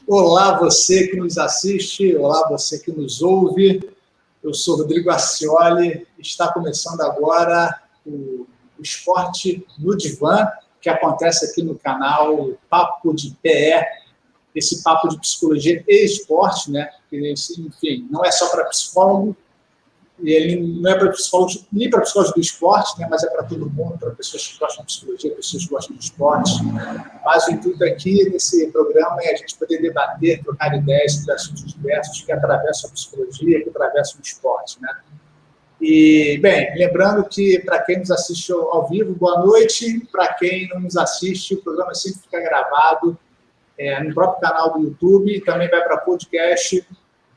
Olá, você que nos assiste, olá, você que nos ouve. Eu sou Rodrigo Arcioli. Está começando agora o Esporte no Divã, que acontece aqui no canal Papo de PE, esse papo de psicologia e esporte, né? Porque, enfim, não é só para psicólogo, e ele não é para psicólogos, nem para psicólogos do esporte, né, mas é para todo mundo, para pessoas que gostam de psicologia, pessoas que gostam de esporte. Mas o intuito aqui nesse programa é a gente poder debater, trocar ideias sobre assuntos diversos que atravessam a psicologia, que atravessam o esporte, né? E, bem, lembrando que para quem nos assiste ao vivo, boa noite. Para quem não nos assiste, o programa sempre fica gravado no próprio canal do YouTube, também vai para podcast.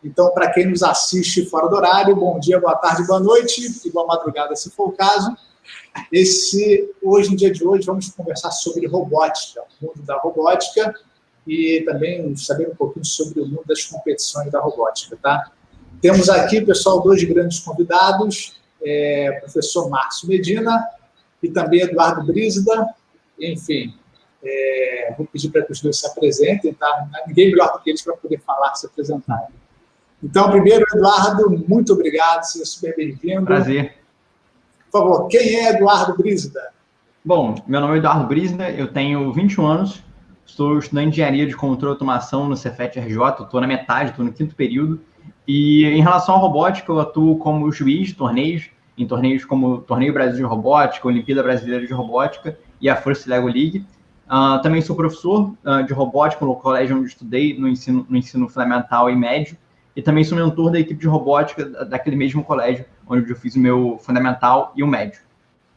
Então, para quem nos assiste fora do horário, bom dia, boa tarde, boa noite e boa madrugada, se for o caso. No dia de hoje, vamos conversar sobre robótica, o mundo da robótica e também saber um pouquinho sobre o mundo das competições da robótica, tá? Temos aqui, pessoal, dois grandes convidados, o professor Márcio Medina e também Eduardo Brísida. Enfim, vou pedir para que os dois se apresentem, tá? Ninguém melhor do que eles para poder falar, se apresentarem. Então, primeiro, Eduardo, muito obrigado, seja super bem-vindo. Prazer. Por favor, quem é Eduardo Brísida? Bom, meu nome é Eduardo Brísida, eu tenho 21 anos, estou estudando Engenharia de Controle e Automação no Cefet-RJ, estou na metade, estou no 5º período, e em relação à robótica, eu atuo como juiz de torneios, em torneios como o Torneio Brasil de Robótica, Olimpíada Brasileira de Robótica e a First Lego League. Também sou professor de robótica no colégio onde estudei, no ensino fundamental e médio, e também sou mentor da equipe de robótica daquele mesmo colégio, onde eu fiz o meu fundamental e o médio.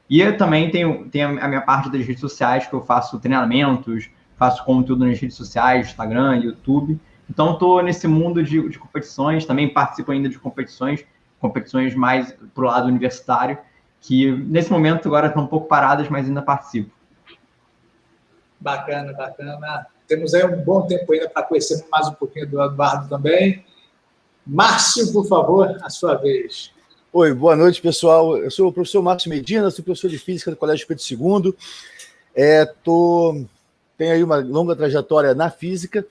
E eu também tenho a minha parte das redes sociais, que eu faço treinamentos, faço conteúdo nas redes sociais, Instagram, YouTube. Então, estou nesse mundo de competições, também participo ainda de competições mais para o lado universitário, que nesse momento agora estão um pouco paradas, mas ainda participo. Bacana, bacana. Temos aí um bom tempo ainda para conhecer mais um pouquinho do Eduardo também. Márcio, por favor, a sua vez. Oi, boa noite, pessoal. Eu sou o professor Márcio Medina, sou professor de Física do Colégio Pedro II. Tenho aí uma longa trajetória na física.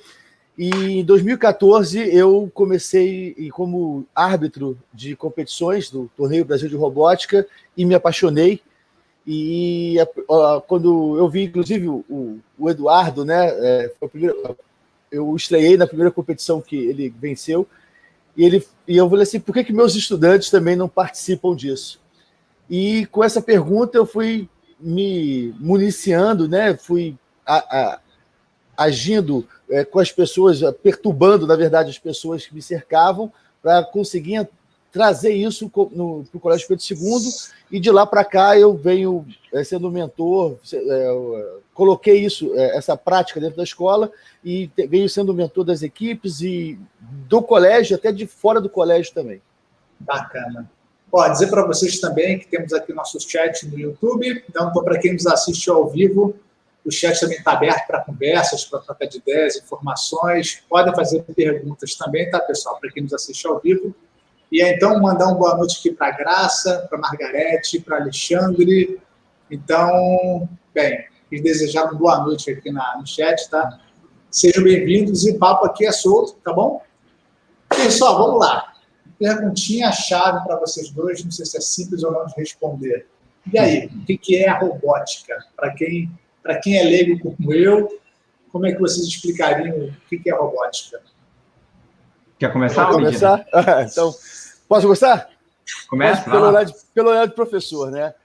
E em 2014 eu comecei como árbitro de competições do Torneio Brasil de Robótica e me apaixonei. E quando eu vi, inclusive, o Eduardo, né, eu estreiei na primeira competição que ele venceu. E eu falei assim, por que meus estudantes também não participam disso? E com essa pergunta eu fui me municiando, né? Fui agindo com as pessoas, perturbando, na verdade, as pessoas que me cercavam para conseguir trazer isso para o Colégio Pedro II, e de lá para cá eu venho sendo mentor, coloquei essa prática dentro da escola e venho sendo mentor das equipes e do colégio, até de fora do colégio também. Bacana. Dizer para vocês também que temos aqui nosso chat no YouTube, então para quem nos assiste ao vivo, o chat também está aberto para conversas, para trocar de ideias, informações, podem fazer perguntas também, tá, pessoal, para quem nos assiste ao vivo. E então, mandar uma boa noite aqui para a Graça, para a Margarete, para Alexandre. Então, bem, quis desejar uma boa noite aqui no chat, tá? Sejam bem-vindos e o papo aqui é solto, tá bom? Pessoal, vamos lá. Perguntinha-chave para vocês dois, não sei se é simples ou não de responder. E aí, o que é a robótica? Para quem é leigo como eu, como é que vocês explicariam o que é a robótica? Quer começar? Pode começar? Então, posso começar? Começa. Pelo olhar de professor, né?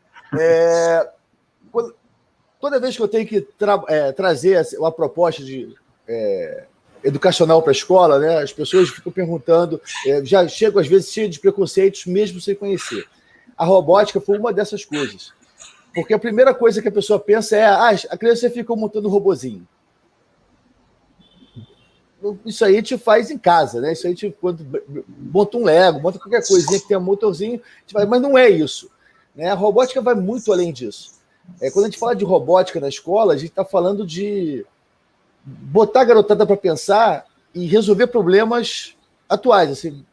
Toda vez que eu tenho que trazer uma proposta educacional para a escola, né, as pessoas ficam perguntando, já chego às vezes cheio de preconceitos, mesmo sem conhecer. A robótica foi uma dessas coisas. Porque a primeira coisa que a pessoa pensa é a criança fica montando um robozinho. Isso aí a gente faz em casa, né? Isso aí a gente monta um Lego, monta qualquer coisinha que tenha um motorzinho, mas não é isso, né? A robótica vai muito além disso. Quando a gente fala de robótica na escola, a gente está falando de botar a garotada para pensar e resolver problemas atuais, assim,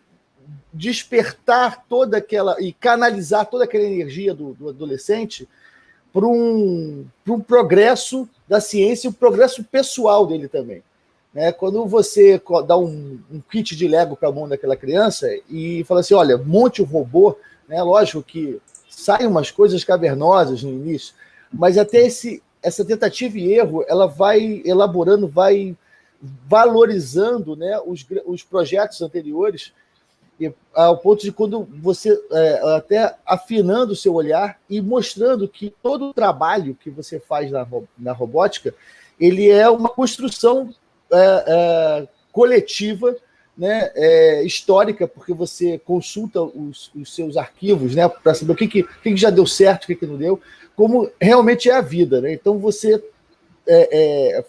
despertar toda aquela e canalizar toda aquela energia do adolescente para um progresso da ciência e o progresso pessoal dele também. né? Quando você dá um kit de Lego para a mão daquela criança e fala assim, olha, monte o robô, né? Lógico que saem umas coisas cavernosas no início, mas até essa tentativa e erro, ela vai elaborando, vai valorizando, né, os projetos anteriores, ao ponto de quando você, até afinando o seu olhar e mostrando que todo o trabalho que você faz na robótica, ele é uma construção coletiva, né, histórica, porque você consulta os seus arquivos, né, para saber o que já deu certo, o que não deu, como realmente é a vida, né? Então você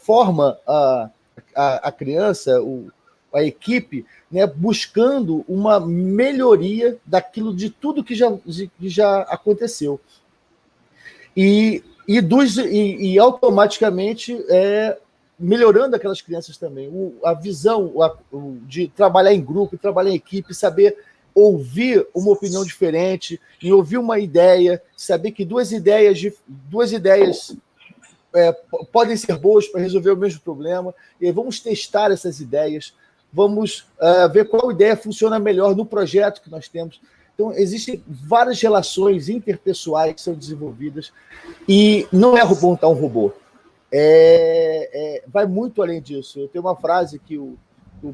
forma a criança, a equipe, né, buscando uma melhoria daquilo, de tudo que já aconteceu. E automaticamente melhorando aquelas crianças também. A visão de trabalhar em grupo, trabalhar em equipe, saber ouvir uma opinião diferente, e ouvir uma ideia, saber que duas ideias podem ser boas para resolver o mesmo problema, e aí vamos testar essas ideias, vamos ver qual ideia funciona melhor no projeto que nós temos. Então, existem várias relações interpessoais que são desenvolvidas, e não é montar um robô. Vai muito além disso. Eu tenho uma frase que o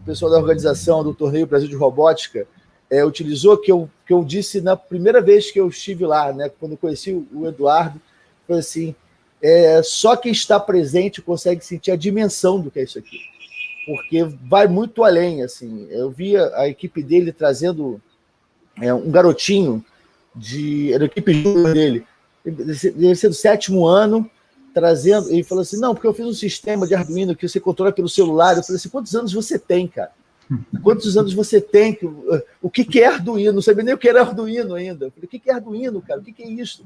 pessoal da organização do Torneio Brasil de Robótica utilizou, que eu disse na primeira vez que eu estive lá, né, quando eu conheci o Eduardo, foi assim, só quem está presente consegue sentir a dimensão do que é isso aqui, porque vai muito além. Assim, eu via a equipe dele trazendo um garotinho, era a equipe júnior dele, deve ser do 7º ano, trazendo, e falou assim, não, porque eu fiz um sistema de Arduino que você controla pelo celular. Eu falei assim, quantos anos você tem, cara? Quantos anos você tem? O que é Arduino? Não sabia nem o que era Arduino ainda. Eu falei, o que é Arduino, cara? O que é isso?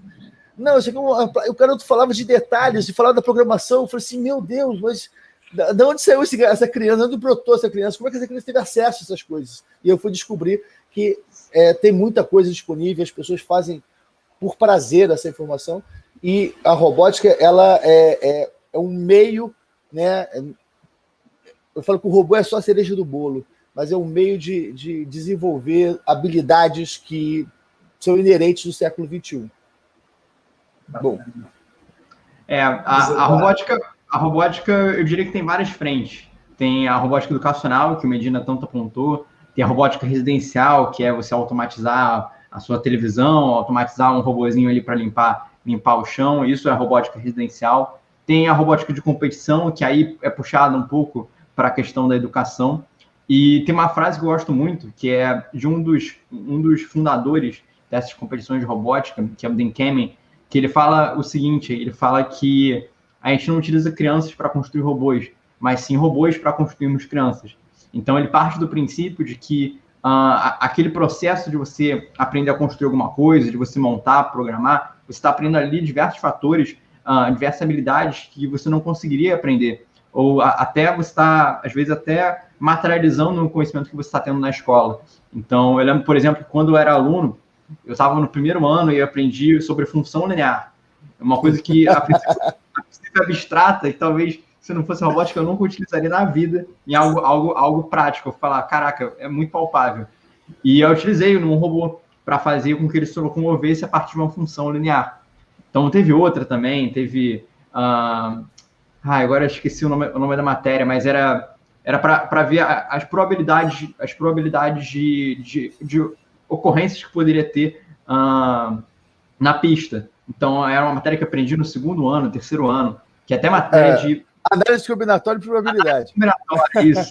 Não, isso aqui, o garoto falava de detalhes, e falava da programação. Eu falei assim, meu Deus, mas de onde saiu essa criança? De onde brotou essa criança? Como é que essa criança teve acesso a essas coisas? E eu fui descobrir que tem muita coisa disponível, as pessoas fazem por prazer essa informação, e a robótica, ela é um meio, né? Eu falo que o robô é só a cereja do bolo, mas é um meio de desenvolver habilidades que são inerentes do século XXI. Bom. A robótica, eu diria que tem várias frentes. Tem a robótica educacional, que o Medina tanto apontou, tem a robótica residencial, que é você automatizar a sua televisão, automatizar um robozinho ali para limpar o chão, isso é a robótica residencial. Tem a robótica de competição, que aí é puxada um pouco para a questão da educação. E tem uma frase que eu gosto muito, que é de um dos fundadores dessas competições de robótica, que é o Dan Kamen, que ele fala o seguinte, ele fala que a gente não utiliza crianças para construir robôs, mas sim robôs para construirmos crianças. Então, ele parte do princípio de que aquele processo de você aprender a construir alguma coisa, de você montar, programar, você está aprendendo ali diversos fatores, diversas habilidades que você não conseguiria aprender. Ou até você está, às vezes, até materializando o conhecimento que você está tendo na escola. Então, eu lembro, por exemplo, quando eu era aluno, eu estava no 1º ano e eu aprendi sobre função linear. É uma coisa que a princípio é abstrata e talvez, se não fosse robótica, eu nunca utilizaria na vida em algo prático. Eu falar, caraca, é muito palpável. E eu utilizei num robô para fazer com que ele se locomovesse a partir de uma função linear. Então, teve outra também, teve... agora eu esqueci o nome da matéria, mas era para ver as probabilidades de ocorrências que poderia ter na pista. Então, era uma matéria que eu aprendi no 2º ano, 3º ano, que é até matéria de... Análise combinatória de probabilidade.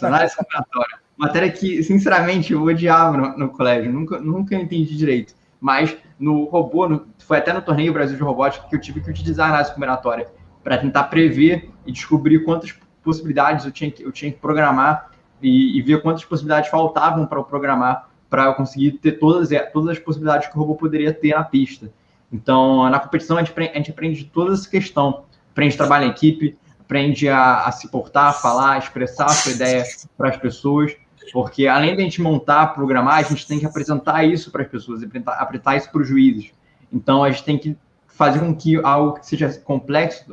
Análise combinatória. Matéria que, sinceramente, eu odiava no colégio, nunca entendi direito. Mas no robô, foi até no Torneio Brasil de Robótica que eu tive que utilizar a análise combinatória para tentar prever e descobrir quantas possibilidades eu tinha que programar e ver quantas possibilidades faltavam para eu programar, para eu conseguir ter todas as possibilidades que o robô poderia ter na pista. Então, na competição, a gente aprende toda essa questão. Aprende a trabalhar em equipe, aprende a se portar, a falar, a expressar a sua ideia para as pessoas, porque além de a gente montar, programar, a gente tem que apresentar isso para as pessoas, apresentar isso para os juízes. Então, a gente tem que fazer com que algo que seja complexo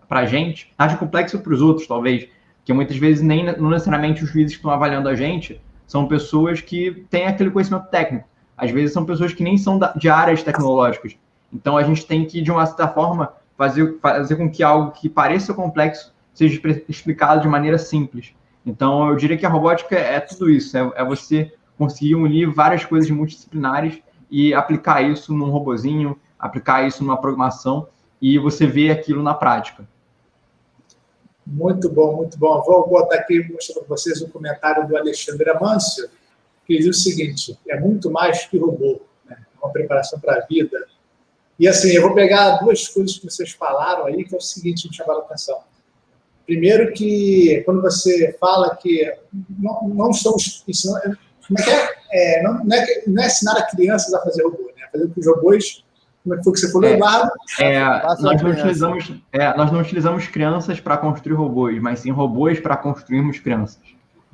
para a gente, seja complexo para os outros, talvez, Porque muitas vezes não necessariamente os juízes que estão avaliando a gente são pessoas que têm aquele conhecimento técnico. Às vezes são pessoas que nem são de áreas tecnológicas. Então a gente tem que, de uma certa forma, fazer com que algo que pareça complexo seja explicado de maneira simples. Então eu diria que a robótica é tudo isso, é você conseguir unir várias coisas multidisciplinares e aplicar isso num robozinho, aplicar isso numa programação e você vê aquilo na prática. Muito bom, muito bom. Vou botar aqui, mostrar para vocês um comentário do Alexandre Amâncio, que diz o seguinte: é muito mais que robô, né? Uma preparação para a vida. E assim, eu vou pegar duas coisas que vocês falaram aí, que é o seguinte, me chamaram a atenção. Primeiro que, quando você fala que não estamos ensinando... Como é que é? Não é ensinar a crianças a fazer robô, né? Fazer com que os robôs... Como é que foi que você falou, Eduardo? Nós não utilizamos crianças para construir robôs, mas sim robôs para construirmos crianças.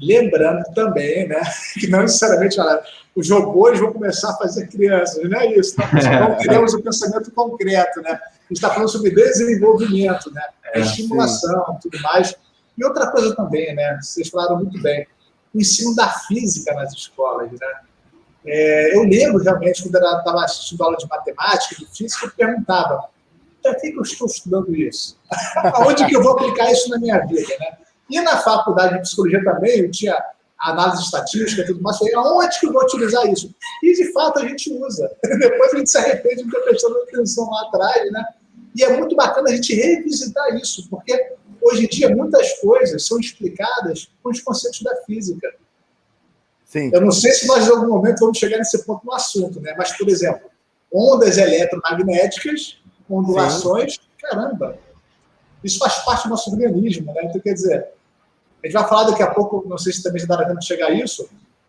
Lembrando também, né, que não necessariamente os robôs vão começar a fazer crianças, não é isso. Não teremos o pensamento concreto, né? A gente está falando sobre desenvolvimento, né? Estimulação, tudo mais. E outra coisa também, né? Vocês falaram muito bem, o ensino da física nas escolas, né? Eu lembro realmente, quando eu estava assistindo aula de matemática, de física, eu perguntava: para que eu estou estudando isso? Aonde que eu vou aplicar isso na minha vida, né? E na faculdade de psicologia também, eu tinha análise estatística e tudo mais. Falei, aonde que eu vou utilizar isso? E, de fato, a gente usa. Depois a gente se arrepende de ter prestado atenção lá atrás, né? E é muito bacana a gente revisitar isso, porque hoje em dia muitas coisas são explicadas com os conceitos da física. Sim. Eu não sei se nós, em algum momento, vamos chegar nesse ponto no assunto, né? Mas, por exemplo, ondas eletromagnéticas, ondulações, caramba, isso faz parte do nosso organismo, né? Então, quer dizer, a gente vai falar daqui a pouco, não sei se também já dá tempo de chegar a isso,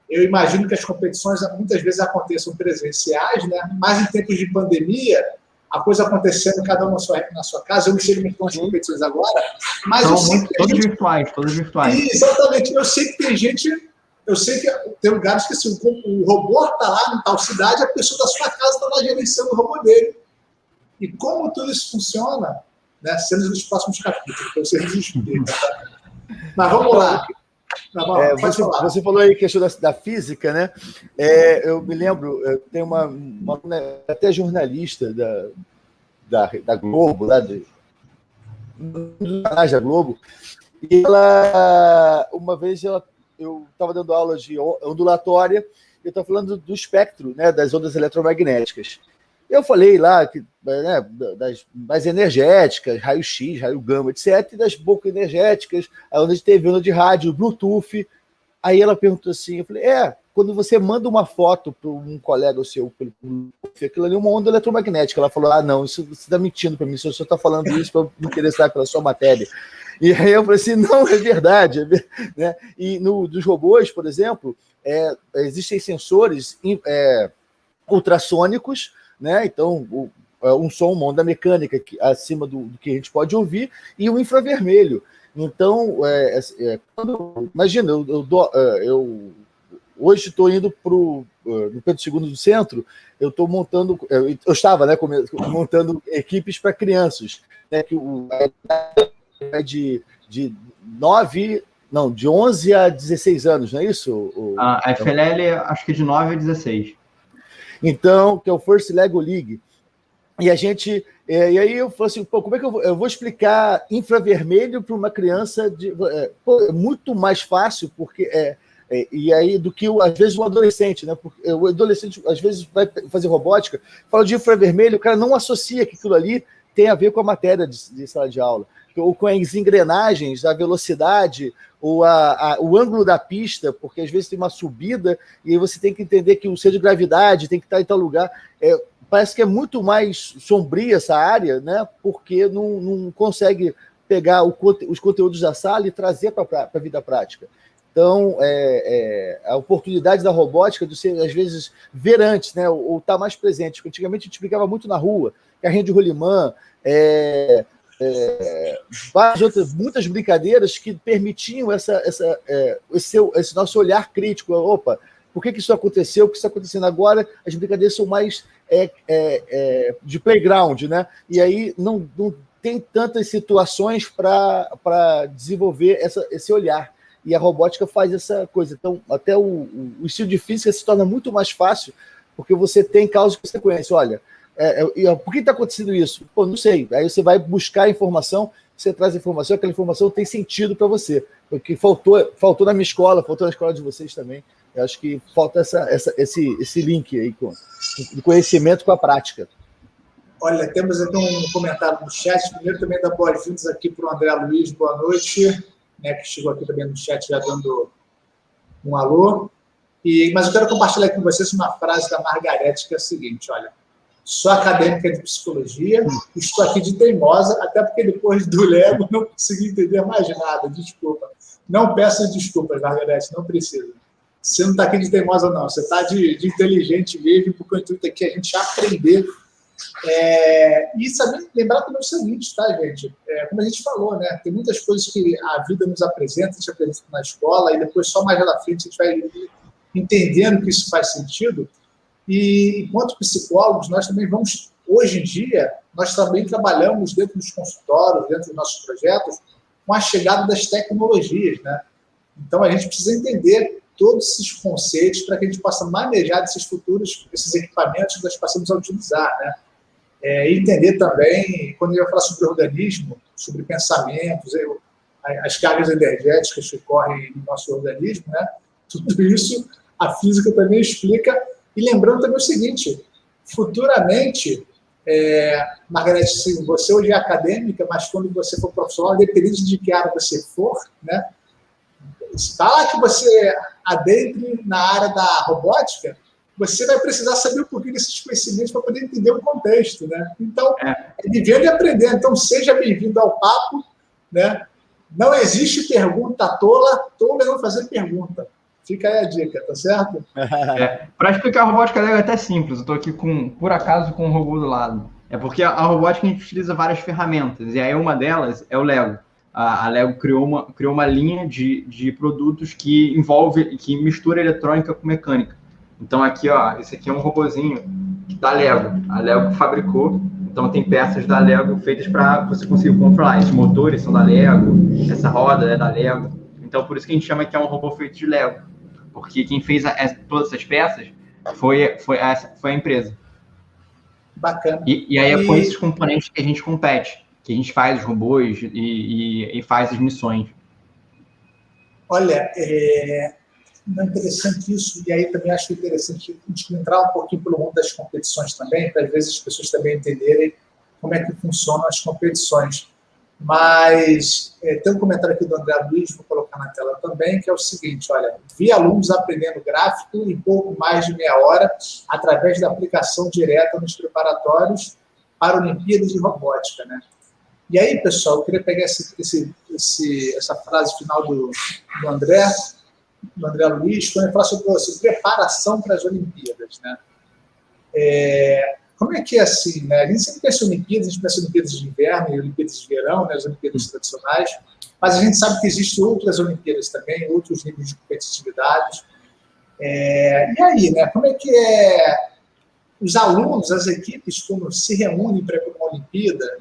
eu imagino que as competições muitas vezes aconteçam presenciais, né? Mas em tempos de pandemia, a coisa acontecendo cada um na sua casa, eu não sei como estão as competições agora, mas eu sei que todas virtuais. Exatamente, eu sei que tem gente... Eu sei que tem lugares que assim, o robô está lá em tal cidade, a pessoa da sua casa está lá gerenciando o robô dele. E como tudo isso funciona, né, sendo nos próximos capítulos, para vocês nos explicarem. Tá? Mas vamos lá. Você falou aí questão da física, né? Eu me lembro, tem uma até jornalista da Globo, lá da Globo, e ela, uma vez, eu estava dando aula de ondulatória, eu estava falando do espectro, né, das ondas eletromagnéticas. Eu falei lá que, né, das mais energéticas, raio-x, raio gama, etc., e das pouco energéticas, a onda de TV, onda de rádio, Bluetooth. Aí ela perguntou assim, eu falei, quando você manda uma foto para um colega seu, aquilo ali é uma onda eletromagnética. Ela falou, não, isso você está mentindo para mim, o senhor está falando isso para me interessar pela sua matéria. E aí eu falei assim, não, é verdade. Né? E dos robôs, por exemplo, existem sensores ultrassônicos, né? Então, um som, uma onda mecânica acima do que a gente pode ouvir, e o infravermelho. Então, imagina, eu hoje estou indo no Pedro II do Centro, eu estou montando, eu estava, né, montando equipes para crianças, né, que de 11 a 16 anos, não é isso? A FLL, acho que de 9 a 16. Então, que é o First Lego League. E a gente... e aí eu falei assim, como é que eu vou explicar infravermelho para uma criança? É muito mais fácil, porque... e aí, do que, às vezes, um adolescente, né? Porque o adolescente, às vezes, vai fazer robótica, fala de infravermelho, o cara não associa que aquilo ali tem a ver com a matéria de sala de aula, ou com as engrenagens, a velocidade, ou o ângulo da pista, porque às vezes tem uma subida e aí você tem que entender que o centro de gravidade tem que estar em tal lugar. Parece que é muito mais sombria essa área, né? Porque não consegue pegar os conteúdos da sala e trazer para a vida prática. Então, a oportunidade da robótica de ser, às vezes, ver antes, né? Ou estar mais presente. Antigamente a gente brincava muito na rua, carrinho de rolimã, muitas brincadeiras que permitiam esse nosso olhar crítico. Opa, por que isso aconteceu? O que está acontecendo agora? As brincadeiras são mais de playground, né? E aí não tem tantas situações para desenvolver esse olhar. E a robótica faz essa coisa. Então, até o estudo de física se torna muito mais fácil, porque você tem causas que você conhece. Olha, por que está acontecendo isso? Pô, não sei. Aí você vai buscar a informação, você traz a informação, aquela informação tem sentido para você. Porque faltou na minha escola, faltou na escola de vocês também. Eu acho que falta esse link aí do conhecimento com a prática. Olha, temos aqui um comentário no chat. Primeiro, também dar boas-vindas aqui para o André Luiz. Boa noite. Né, que chegou aqui também no chat já dando um alô. Mas eu quero compartilhar com vocês uma frase da Margarete, que é a seguinte, olha, sou acadêmica de psicologia, estou aqui de teimosa, até porque depois do Lego não consegui entender mais nada, desculpa. Não peço desculpas, Margarete, não precisa. Você não está aqui de teimosa, não, você está de inteligente mesmo, porque o intuito aqui é a gente aprender. E saber, lembrar também o seguinte, tá, gente? Como a gente falou, né? Tem muitas coisas que a vida nos apresenta, a gente apresenta na escola, e depois só mais lá na frente a gente vai entendendo que isso faz sentido. E enquanto psicólogos, nós também vamos, hoje em dia, nós também trabalhamos dentro dos consultórios, dentro dos nossos projetos, com a chegada das tecnologias, né? Então a gente precisa entender todos esses conceitos para que a gente possa manejar esses equipamentos que nós passamos a utilizar, né? E entender também, quando eu falar sobre organismo, sobre pensamentos, as cargas energéticas que ocorrem no nosso organismo, né? Tudo isso a física também explica. E lembrando também o seguinte, futuramente, Margarete, você hoje é acadêmica, mas quando você for profissional, independente de que área você for, né? Está lá que você adentre na área da robótica, você vai precisar saber um pouquinho desses conhecimentos para poder entender o contexto, né? Então, vivendo e aprendendo. Então, seja bem-vindo ao papo, né? Não existe pergunta tola é não fazer pergunta. Fica aí a dica, tá certo? Para explicar a robótica Lego é até simples. Eu estou aqui, por acaso, com um robô do lado. É porque a robótica a gente utiliza várias ferramentas, e aí uma delas é o Lego. A Lego criou uma linha de produtos que mistura eletrônica com mecânica. Então aqui, ó, esse aqui é um robozinho da Lego. A Lego fabricou, então tem peças da Lego feitas para você conseguir controlar. Esses motores são da Lego, essa roda é da Lego. Então por isso que a gente chama que é um robô feito de Lego. Porque quem fez todas essas peças foi a empresa. Bacana. E aí é com esses componentes que a gente compete, que a gente faz os robôs e faz as missões. Olha, é interessante isso, e aí também acho interessante a gente entrar um pouquinho pelo mundo das competições também, para às vezes as pessoas também entenderem como é que funcionam as competições. Mas tem um comentário aqui do André Luiz, vou colocar na tela também, que é o seguinte, olha, vi alunos aprendendo gráfico em pouco mais de meia hora, através da aplicação direta nos preparatórios para Olimpíadas de Robótica, né? E aí, pessoal, eu queria pegar essa frase final do André Luiz, quando ele fala sobre preparação para as Olimpíadas, né? Como é que é assim, né? A gente sempre pensa em Olimpíadas, a gente pensa em Olimpíadas de inverno e Olimpíadas de verão, né? As Olimpíadas tradicionais, mas a gente sabe que existem outras Olimpíadas também, outros níveis de competitividade. E aí, né? Como é que os alunos, as equipes, quando se reúnem para uma Olimpíada,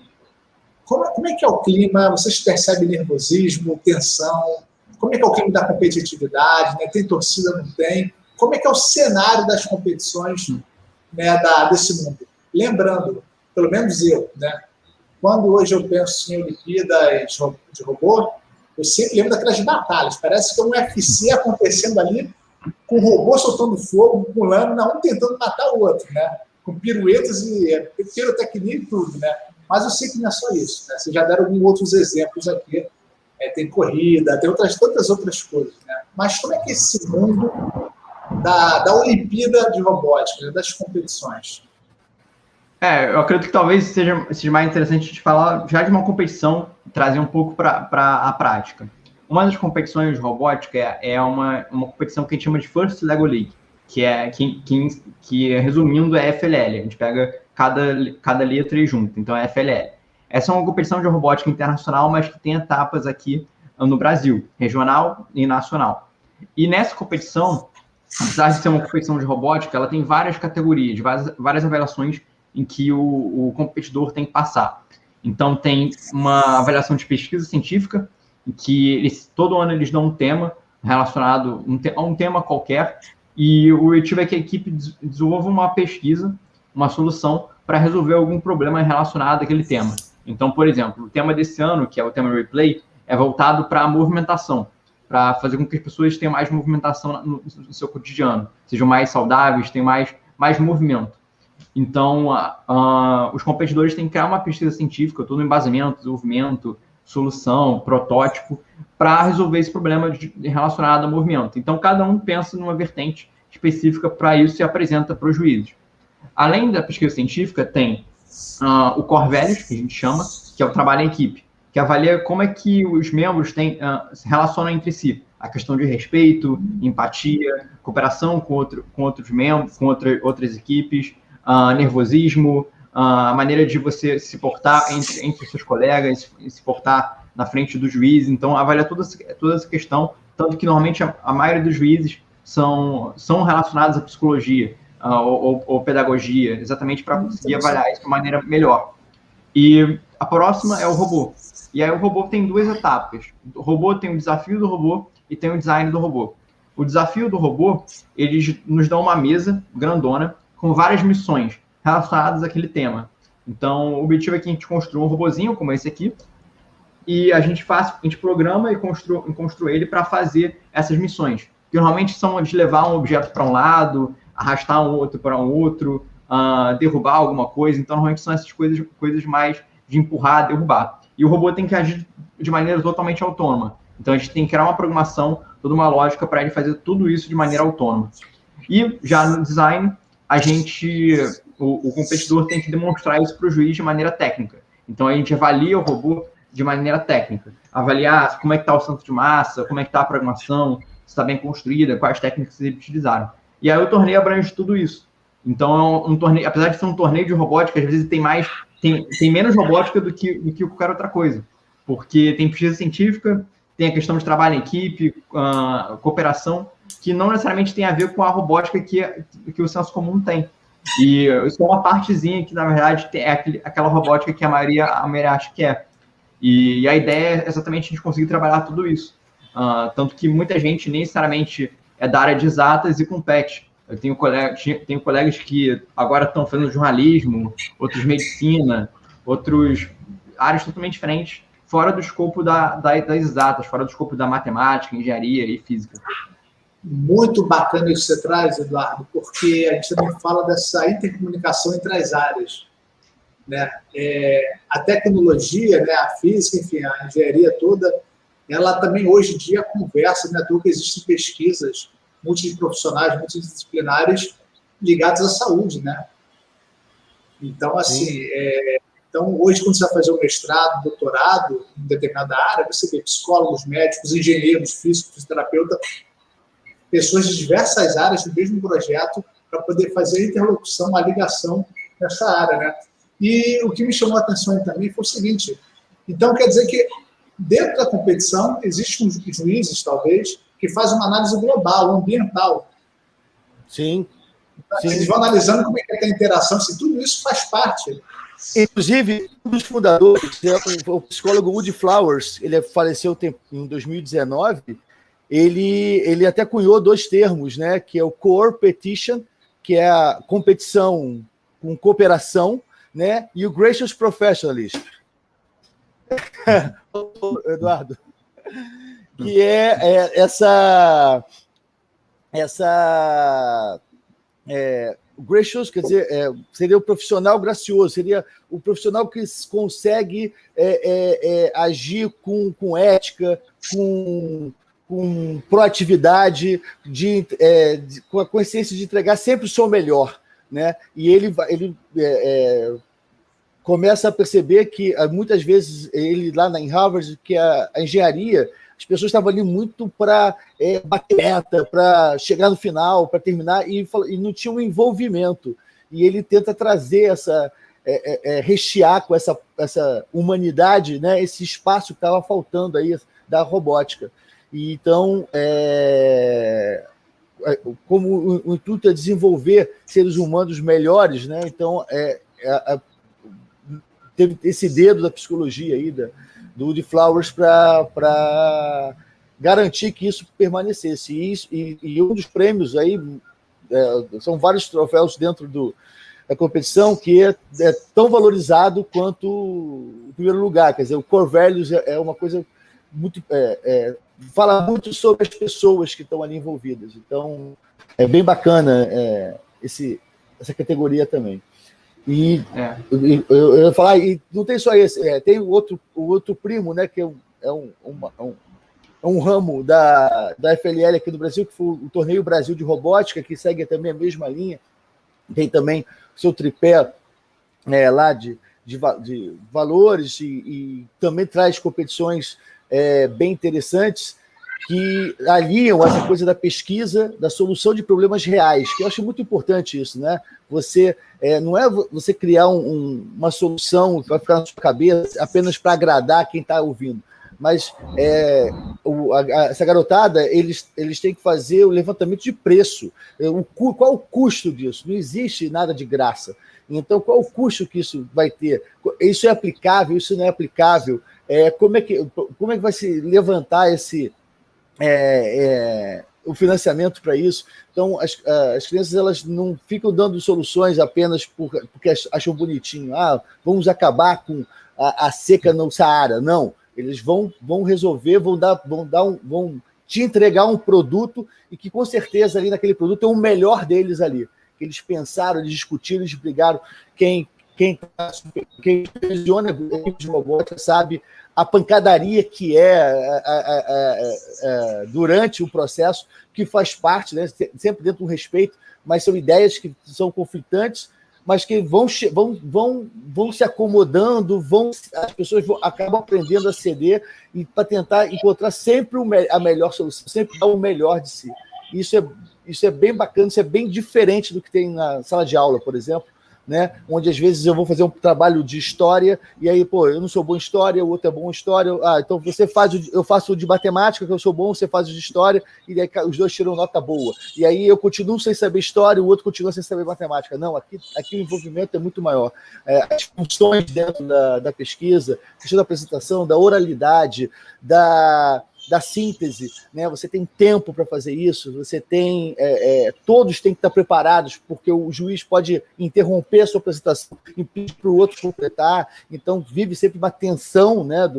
como é que é o clima? Vocês percebem nervosismo, tensão? Como é que é o clima da competitividade? Né? Tem torcida, não tem? Como é que é o cenário das competições, né, desse mundo? Lembrando, pelo menos eu, né, quando hoje eu penso em Olimpíadas de robô, eu sempre lembro daquelas batalhas. Parece que é um UFC acontecendo ali, com o robô soltando fogo, pulando, um tentando matar o outro, né? Com piruetas e pirotecnia e tudo, né? Mas eu sei que não é só isso, né? Vocês já deram alguns outros exemplos aqui. Tem corrida, tem tantas outras coisas, né? Mas como é que é esse mundo da Olimpíada de Robótica, né? Das competições? Eu acredito que talvez seja mais interessante a gente falar já de uma competição, trazer um pouco para a prática. Uma das competições de robótica é uma competição que a gente chama de First Lego League, que resumindo é FLL. A gente pega cada letra e junta, então é FLL. Essa é uma competição de robótica internacional, mas que tem etapas aqui no Brasil, regional e nacional. E nessa competição, apesar de ser uma competição de robótica, ela tem várias categorias, várias avaliações em que o competidor tem que passar. Então, tem uma avaliação de pesquisa científica, em que todo ano eles dão um tema relacionado a um tema qualquer, e o objetivo é que a equipe desenvolva uma pesquisa, uma solução para resolver algum problema relacionado àquele tema. Então, por exemplo, o tema desse ano, que é o tema Replay, é voltado para a movimentação, para fazer com que as pessoas tenham mais movimentação no seu cotidiano, sejam mais saudáveis, tenham mais movimento. Então, os competidores têm que criar uma pesquisa científica, todo um embasamento, desenvolvimento, solução, protótipo, para resolver esse problema relacionado ao movimento. Então, cada um pensa numa vertente específica para isso e apresenta para os juízes. Além da pesquisa científica, tem o Core Values, que a gente chama, que é o trabalho em equipe, que avalia como é que os membros se relacionam entre si. A questão de respeito, empatia, cooperação com outros membros, com outras equipes, nervosismo, a maneira de você se portar entre seus colegas, se portar na frente do juiz. Então, avalia toda essa questão, tanto que normalmente a maioria dos juízes são relacionados à psicologia ou pedagogia, exatamente para conseguir avaliar isso de maneira melhor. E a próxima é o robô. E aí o robô tem duas etapas. O robô tem o desafio do robô e tem o design do robô. O desafio do robô, eles nos dão uma mesa grandona com várias missões relacionadas àquele tema. Então, o objetivo é que a gente construa um robozinho como esse aqui, e a gente programa e construa ele para fazer essas missões, que normalmente são de levar um objeto para um lado, arrastar um outro para um outro, derrubar alguma coisa. Então, normalmente são essas coisas mais de empurrar, derrubar. E o robô tem que agir de maneira totalmente autônoma. Então, a gente tem que criar uma programação, toda uma lógica para ele fazer tudo isso de maneira autônoma. E já no design, o competidor tem que demonstrar isso para o juiz de maneira técnica. Então, a gente avalia o robô de maneira técnica. Avaliar como é que está o centro de massa, como é que está a programação, se está bem construída, quais técnicas eles utilizaram. E aí o torneio abrange tudo isso. Então, um torneio, apesar de ser um torneio de robótica, às vezes tem menos robótica do que qualquer outra coisa. Porque tem pesquisa científica, tem a questão de trabalho em equipe, cooperação, que não necessariamente tem a ver com a robótica que o senso comum tem. E isso é uma partezinha que, na verdade, é aquela robótica que a maioria acha que é. E a ideia é exatamente a gente conseguir trabalhar tudo isso. Tanto que muita gente nem necessariamente é da área de exatas e compete. Eu tenho colegas que agora estão fazendo jornalismo, outros medicina, outros áreas totalmente diferentes, fora do escopo das exatas, fora do escopo da matemática, engenharia e física. Muito bacana isso que você traz, Eduardo, porque a gente também fala dessa intercomunicação entre as áreas, né? A tecnologia, né, a física, enfim, a engenharia toda, ela também hoje em dia conversa, né, que existem pesquisas multiprofissionais, multidisciplinares ligadas à saúde, né? Então, assim, então, hoje, quando você vai fazer um mestrado, doutorado em determinada área, você vê psicólogos, médicos, engenheiros, físicos, fisioterapeutas, pessoas de diversas áreas do mesmo projeto para poder fazer a interlocução, a ligação nessa área, né? E o que me chamou a atenção também foi o seguinte, então quer dizer que dentro da competição existem juízes, talvez, que fazem uma análise global, ambiental. Sim. Então, eles vão analisando como é que é a interação, se tudo isso faz parte. Inclusive, um dos fundadores, o psicólogo Woody Flowers, ele faleceu em 2019, ele até cunhou dois termos, né, que é o co-petition, que é a competição com cooperação, né, e o gracious professionalism. Eduardo, que essa gracious, quer dizer, seria o profissional gracioso, seria o profissional que consegue agir com ética, com proatividade, com a consciência de entregar sempre o seu melhor, né? E ele começa a perceber que, muitas vezes, ele lá em Harvard, que a engenharia, as pessoas estavam ali muito para bater meta, para chegar no final, para terminar, e não tinha um envolvimento. E ele tenta trazer rechear com essa humanidade, né, esse espaço que estava faltando aí da robótica. E, então, como o intuito é desenvolver seres humanos melhores, né, então, teve esse dedo da psicologia aí, do Woody Flowers, para garantir que isso permanecesse. E um dos prêmios aí, são vários troféus dentro da competição, que é tão valorizado quanto o primeiro lugar. Quer dizer, o Core Values é uma coisa muito... fala muito sobre as pessoas que estão ali envolvidas. Então, é bem bacana essa categoria também. E eu ia falar, e não tem só esse, tem o outro primo, né, que é um ramo da FLL aqui no Brasil, que foi o Torneio Brasil de Robótica, que segue também a mesma linha. Tem também o seu tripé lá de valores e também traz competições bem interessantes que aliam essa coisa da pesquisa, da solução de problemas reais, que eu acho muito importante isso, né? Você não é você criar uma solução que vai ficar na sua cabeça apenas para agradar quem está ouvindo, mas essa garotada, eles têm que fazer o levantamento de preço. Qual o custo disso? Não existe nada de graça. Então, qual o custo que isso vai ter? Isso é aplicável? Isso não é aplicável? Como é que vai se levantar o financiamento para isso? Então, as crianças, elas não ficam dando soluções apenas porque acham bonitinho. Vamos acabar com a seca no Saara. Não. Eles vão resolver, vão te entregar um produto e que, com certeza, ali naquele produto é o melhor deles ali. Que eles pensaram, eles discutiram, eles brigaram. Quem gestiona a equipe de robótica sabe a pancadaria que durante o processo, que faz parte, né, sempre dentro do respeito, mas são ideias que são conflitantes, mas que vão se acomodando, as pessoas acabam aprendendo a ceder e para tentar encontrar sempre a melhor solução, sempre dar o melhor de si. Isso é bem bacana, isso é bem diferente do que tem na sala de aula, por exemplo, né? Onde às vezes eu vou fazer um trabalho de história e aí, eu não sou bom em história, o outro é bom em história, então eu faço o de matemática, que eu sou bom, você faz o de história, e aí os dois tiram nota boa. E aí eu continuo sem saber história, o outro continua sem saber matemática. Não, aqui o envolvimento é muito maior. As funções dentro da pesquisa, a questão da apresentação, da oralidade, da síntese, né? Você tem tempo para fazer isso, você tem... todos têm que estar preparados, porque o juiz pode interromper a sua apresentação e pedir para o outro completar, então vive sempre uma tensão, né,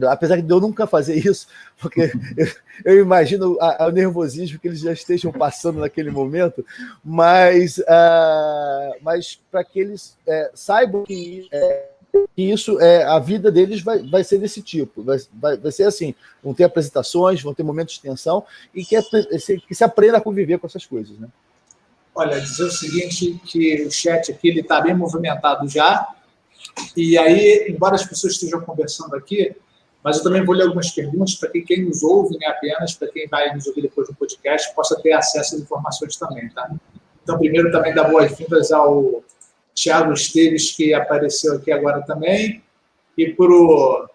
apesar de eu nunca fazer isso, porque eu imagino o nervosismo que eles já estejam passando naquele momento, mas para que eles saibam que isso a vida deles vai ser desse tipo, vai ser assim, vão ter apresentações, vão ter momentos de tensão e que se aprenda a conviver com essas coisas, né? Olha, dizer o seguinte, que o chat aqui está bem movimentado já, e aí, embora as pessoas estejam conversando aqui, mas eu também vou ler algumas perguntas para que quem nos ouve, né, apenas para quem vai nos ouvir depois do podcast, possa ter acesso às informações também, tá? Então, primeiro também dar boas-vindas ao Thiago Esteves, que apareceu aqui agora também, e pro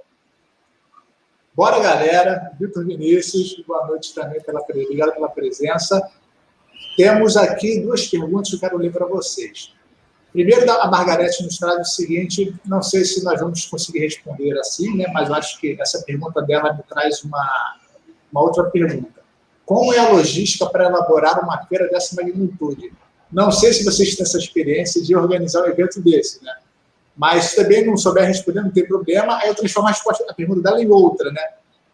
Bora Galera, Vitor Vinícius, boa noite também, obrigado pela presença. Temos aqui duas perguntas que eu quero ler para vocês. Primeiro, a Margarete nos traz o seguinte, não sei se nós vamos conseguir responder assim, né, mas eu acho que essa pergunta dela me traz uma outra pergunta. Como é a logística para elaborar uma feira dessa magnitude? Não sei se vocês têm essa experiência de organizar um evento desse, né? Mas se também não souber responder, não tem problema, aí eu transformo a pergunta dela em outra, né?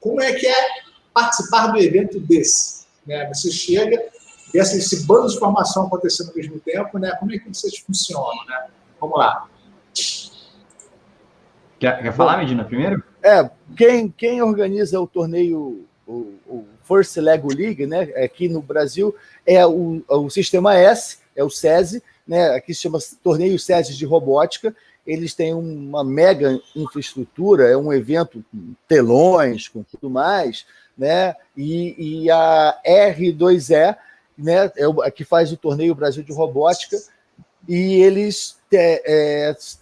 Como é que é participar do evento desse? Né? Você chega, vê esse bando de informação acontecendo ao mesmo tempo, né? Como é que vocês funcionam, né? Vamos lá. Quer falar, Medina, primeiro? Quem organiza o torneio, o First Lego League, né, aqui no Brasil, é o Sistema S, é o SESI, né, aqui se chama Torneio SESI de Robótica. Eles têm uma mega infraestrutura, é um evento com telões, com tudo mais, né, e a R2E, né, a que faz o Torneio Brasil de Robótica, e eles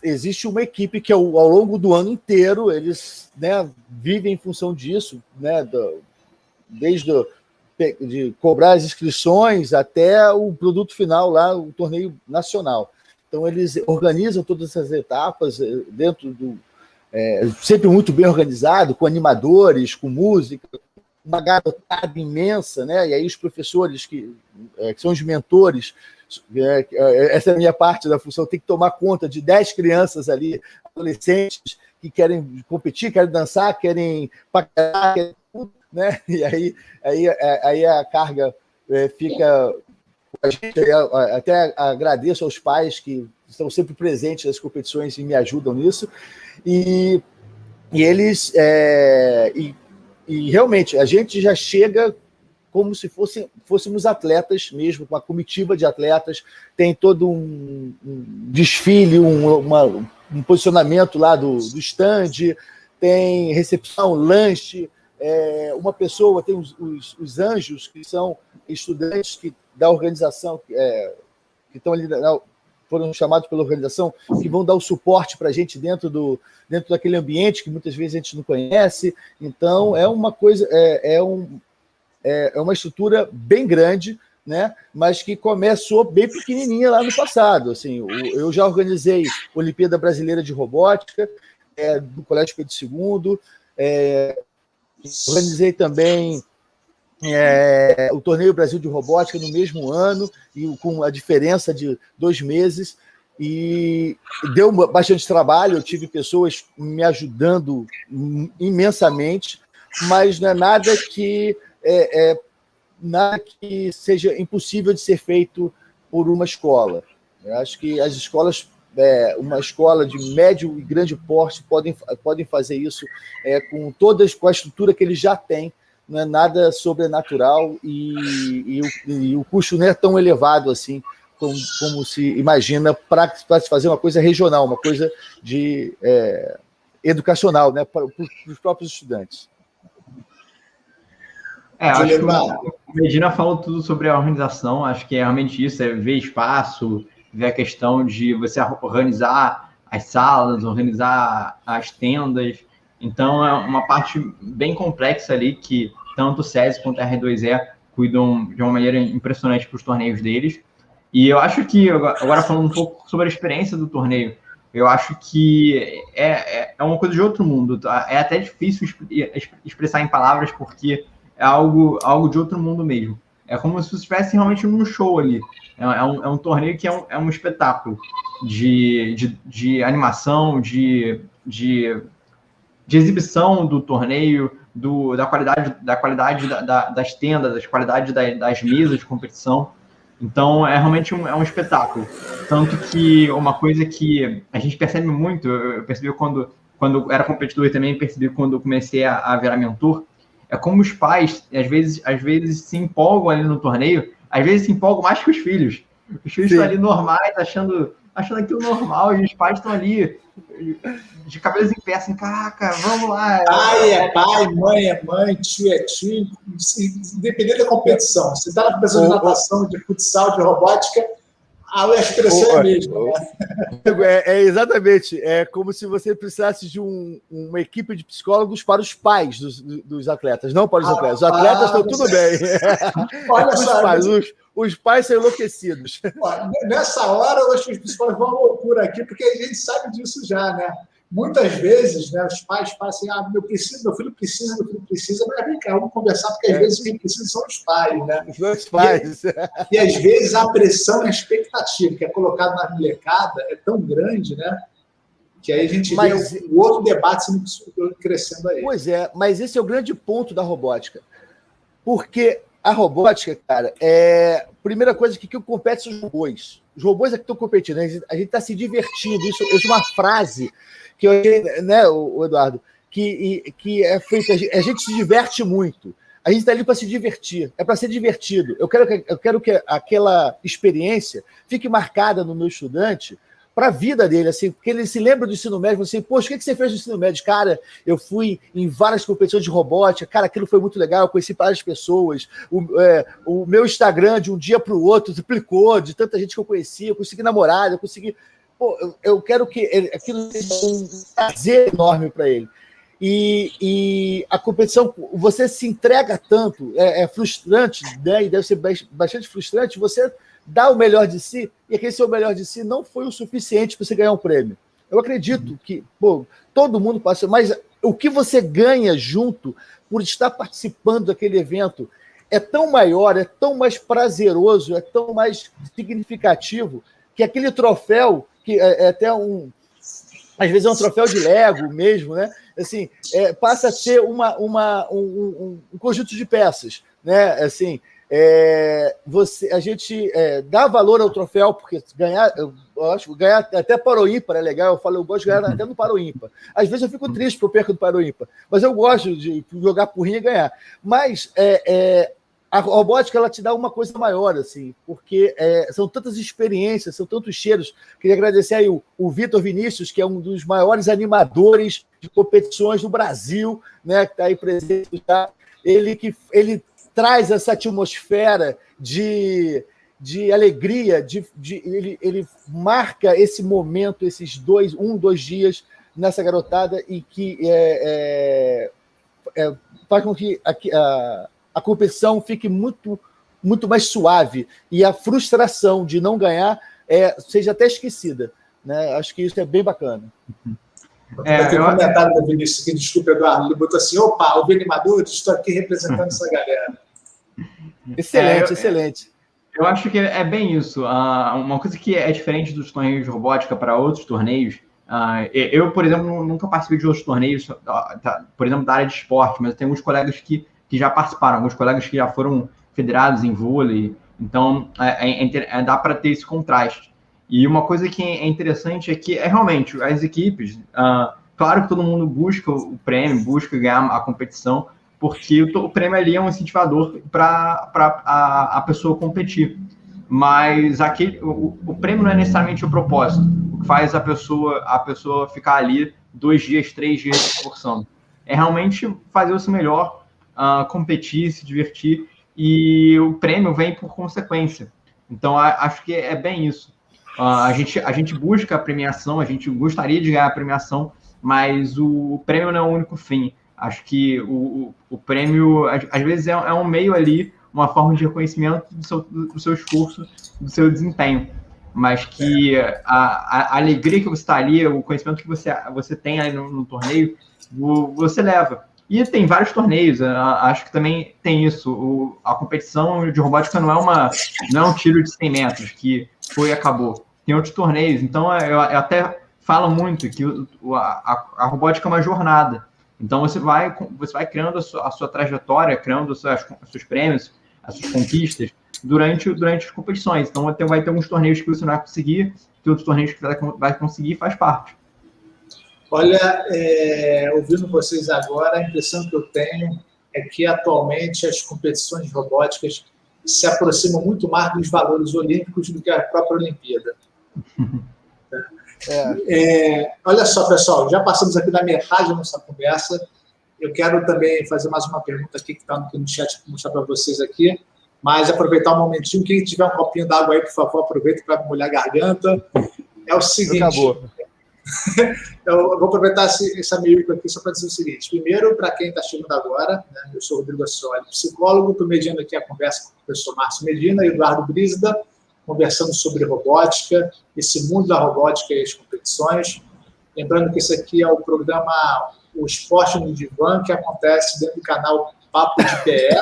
existe uma equipe que ao longo do ano inteiro eles, né, vivem em função disso, né, desde de cobrar as inscrições até o produto final lá, o torneio nacional. Então, eles organizam todas essas etapas dentro do... sempre muito bem organizado, com animadores, com música, uma garotada imensa, né? E aí os professores, que são os mentores, essa é a minha parte da função, tem que tomar conta de 10 crianças ali, adolescentes, que querem competir, querem dançar, querem paquerar, querem tudo, né? E aí a carga fica... A gente, até agradeço aos pais que estão sempre presentes nas competições e me ajudam nisso. E eles... E realmente, a gente já chega como se fôssemos atletas mesmo, com uma comitiva de atletas, tem todo um desfile, um posicionamento lá do stand, tem recepção, lanche, uma pessoa, tem os anjos, que são estudantes da organização, que estão ali, foram chamados pela organização, que vão dar o suporte para a gente dentro daquele ambiente que muitas vezes a gente não conhece. Então, é uma coisa, é uma estrutura bem grande, né? Mas que começou bem pequenininha lá no passado. Assim, eu já organizei a Olimpíada Brasileira de Robótica, do Colégio Pedro II, organizei também o Torneio Brasil de Robótica no mesmo ano, e com a diferença de 2 meses, e deu bastante trabalho, eu tive pessoas me ajudando imensamente, mas não é nada que seja impossível de ser feito por uma escola. Eu acho que as escolas, uma escola de médio e grande porte podem fazer isso com a estrutura que eles já têm. Não é nada sobrenatural e o custo não é tão elevado assim como se imagina para se fazer uma coisa regional, uma coisa de educacional, né, para os próprios estudantes. Acho que o Medina falou tudo sobre a organização, acho que é realmente isso, ver espaço, ver a questão de você organizar as salas, organizar as tendas. Então, é uma parte bem complexa ali que tanto o SESI quanto a R2E cuidam de uma maneira impressionante para os torneios deles. E eu acho que, agora falando um pouco sobre a experiência do torneio, eu acho que é uma coisa de outro mundo. Tá? É até difícil expressar em palavras, porque é algo de outro mundo mesmo. É como se você estivesse realmente num show ali. É um torneio que é um espetáculo de animação, de exibição do torneio, da qualidade das tendas, da qualidade das mesas de competição. Então, é realmente um espetáculo. Tanto que uma coisa que a gente percebe muito, eu percebi quando era competidor e também percebi quando eu comecei a virar mentor, é como os pais, às vezes se empolgam ali no torneio, às vezes se empolgam mais que os filhos. Os filhos estão ali normais, achando aquilo normal, e os pais estão ali de cabelos em pé, assim, caraca, vamos lá. Pai é pai, mãe é mãe, tio é tio, independente da competição. Você está na competição de natação, de futsal, de robótica, a expressão é a mesma. Exatamente. É como se você precisasse de uma equipe de psicólogos para os pais dos atletas, não para os atletas. Os atletas estão tudo bem. Olha só, os pais são enlouquecidos. Nessa hora, os psicólogos vão à loucura aqui, porque a gente sabe disso já, né? Muitas vezes, né, os pais falam assim, meu filho precisa, mas vem cá, vamos conversar, porque às vezes quem precisa são os pais, né? Os pais. E às vezes a pressão e a expectativa que é colocada na molecada é tão grande, né? Que aí a gente vê o outro debate crescendo aí. Pois é, mas esse é o grande ponto da robótica. Porque a robótica, cara, primeira coisa que compete são os robôs. Os robôs é que estão competindo, a gente está se divertindo. Isso é uma frase que eu achei, né, o Eduardo, que é feita. A gente se diverte muito. A gente está ali para se divertir, é para ser divertido. Eu quero que aquela experiência fique marcada no meu estudante para a vida dele, assim, porque ele se lembra do ensino médio, assim, poxa, o que você fez no ensino médio? Cara, eu fui em várias competições de robótica, cara, aquilo foi muito legal, eu conheci várias pessoas, o meu Instagram de um dia para o outro duplicou, de tanta gente que eu conheci, eu consegui namorada, eu consegui... Pô, eu quero que aquilo seja um prazer enorme para ele. E a competição, você se entrega tanto, é frustrante, né? E deve ser bastante frustrante, você dá o melhor de si, e aquele seu melhor de si não foi o suficiente para você ganhar um prêmio. Eu acredito que todo mundo passa, mas o que você ganha junto por estar participando daquele evento é tão maior, é tão mais prazeroso, é tão mais significativo, que aquele troféu, que é até às vezes é um troféu de Lego mesmo, né? Assim, passa a ser um conjunto de peças, né? Assim, a gente dá valor ao troféu, porque ganhar, eu acho, ganhar até para o ímpar é legal. Eu gosto de ganhar até no para o ímpar. Às vezes eu fico triste porque eu perco no para o ímpar, mas eu gosto de jogar porrinha e ganhar. Mas a robótica, ela te dá uma coisa maior, assim, porque são tantas experiências, são tantos cheiros. Queria agradecer aí o Vitor Vinícius, que é um dos maiores animadores de competições do Brasil, né, que está aí presente. Tá? Ele traz essa atmosfera de alegria, ele marca esse momento, esses 2 dias nessa garotada, e que faz com que a competição fique muito, muito mais suave, e a frustração de não ganhar seja até esquecida. Né? Acho que isso é bem bacana. Tem um comentário do Vinícius aqui, desculpa, Eduardo, ele botou assim: opa, o animador, estou aqui representando essa galera. Excelente, excelente. Eu acho que é bem isso. Uma coisa que é diferente dos torneios de robótica para outros torneios. Eu, por exemplo, nunca participei de outros torneios, por exemplo, da área de esporte, mas eu tenho alguns colegas que já participaram, alguns colegas que já foram federados em vôlei. Então, dá para ter esse contraste. E uma coisa que é interessante é que, realmente, as equipes, claro que todo mundo busca o prêmio, busca ganhar a competição, porque o prêmio ali é um incentivador para a pessoa competir. Mas o prêmio não é necessariamente o propósito. O que faz a pessoa ficar ali 2 dias, 3 dias se esforçando. É realmente fazer o seu melhor, competir, se divertir, e o prêmio vem por consequência. Então, acho que é bem isso. A gente busca a premiação, a gente gostaria de ganhar a premiação, mas o prêmio não é o único fim. Acho que o prêmio, às vezes, é um meio ali, uma forma de reconhecimento do seu esforço, do seu desempenho. Mas que a alegria que você está ali, o conhecimento que você tem aí no torneio, você leva. E tem vários torneios, acho que também tem isso. A competição de robótica não é um tiro de 100 metros, que foi e acabou. Tem outros torneios. Então, eu até falo muito que a robótica é uma jornada. Então, você vai criando a sua trajetória, criando os seus prêmios, as suas conquistas, durante as competições. Então, vai ter alguns torneios que você não vai conseguir, tem outros torneios que você vai conseguir, e faz parte. Olha, ouvindo vocês agora, a impressão que eu tenho é que, atualmente, as competições robóticas se aproximam muito mais dos valores olímpicos do que a própria Olimpíada. Olha só, pessoal, já passamos aqui da metade da nossa conversa. Eu quero também fazer mais uma pergunta aqui que está no chat para mostrar para vocês aqui, mas aproveitar um momentinho. Quem tiver um copinho d'água aí, por favor, aproveita para molhar a garganta. É o seguinte... Acabou. Eu vou aproveitar esse meio aqui só para dizer o seguinte. Primeiro, para quem está chegando agora, né, eu sou o Rodrigo Ascioli, psicólogo, estou mediando aqui a conversa com o professor Márcio Medina e Eduardo Brísida, conversando sobre robótica, esse mundo da robótica e as competições. Lembrando que esse aqui é o programa O Esporte no Divã, que acontece dentro do canal Papo de PE,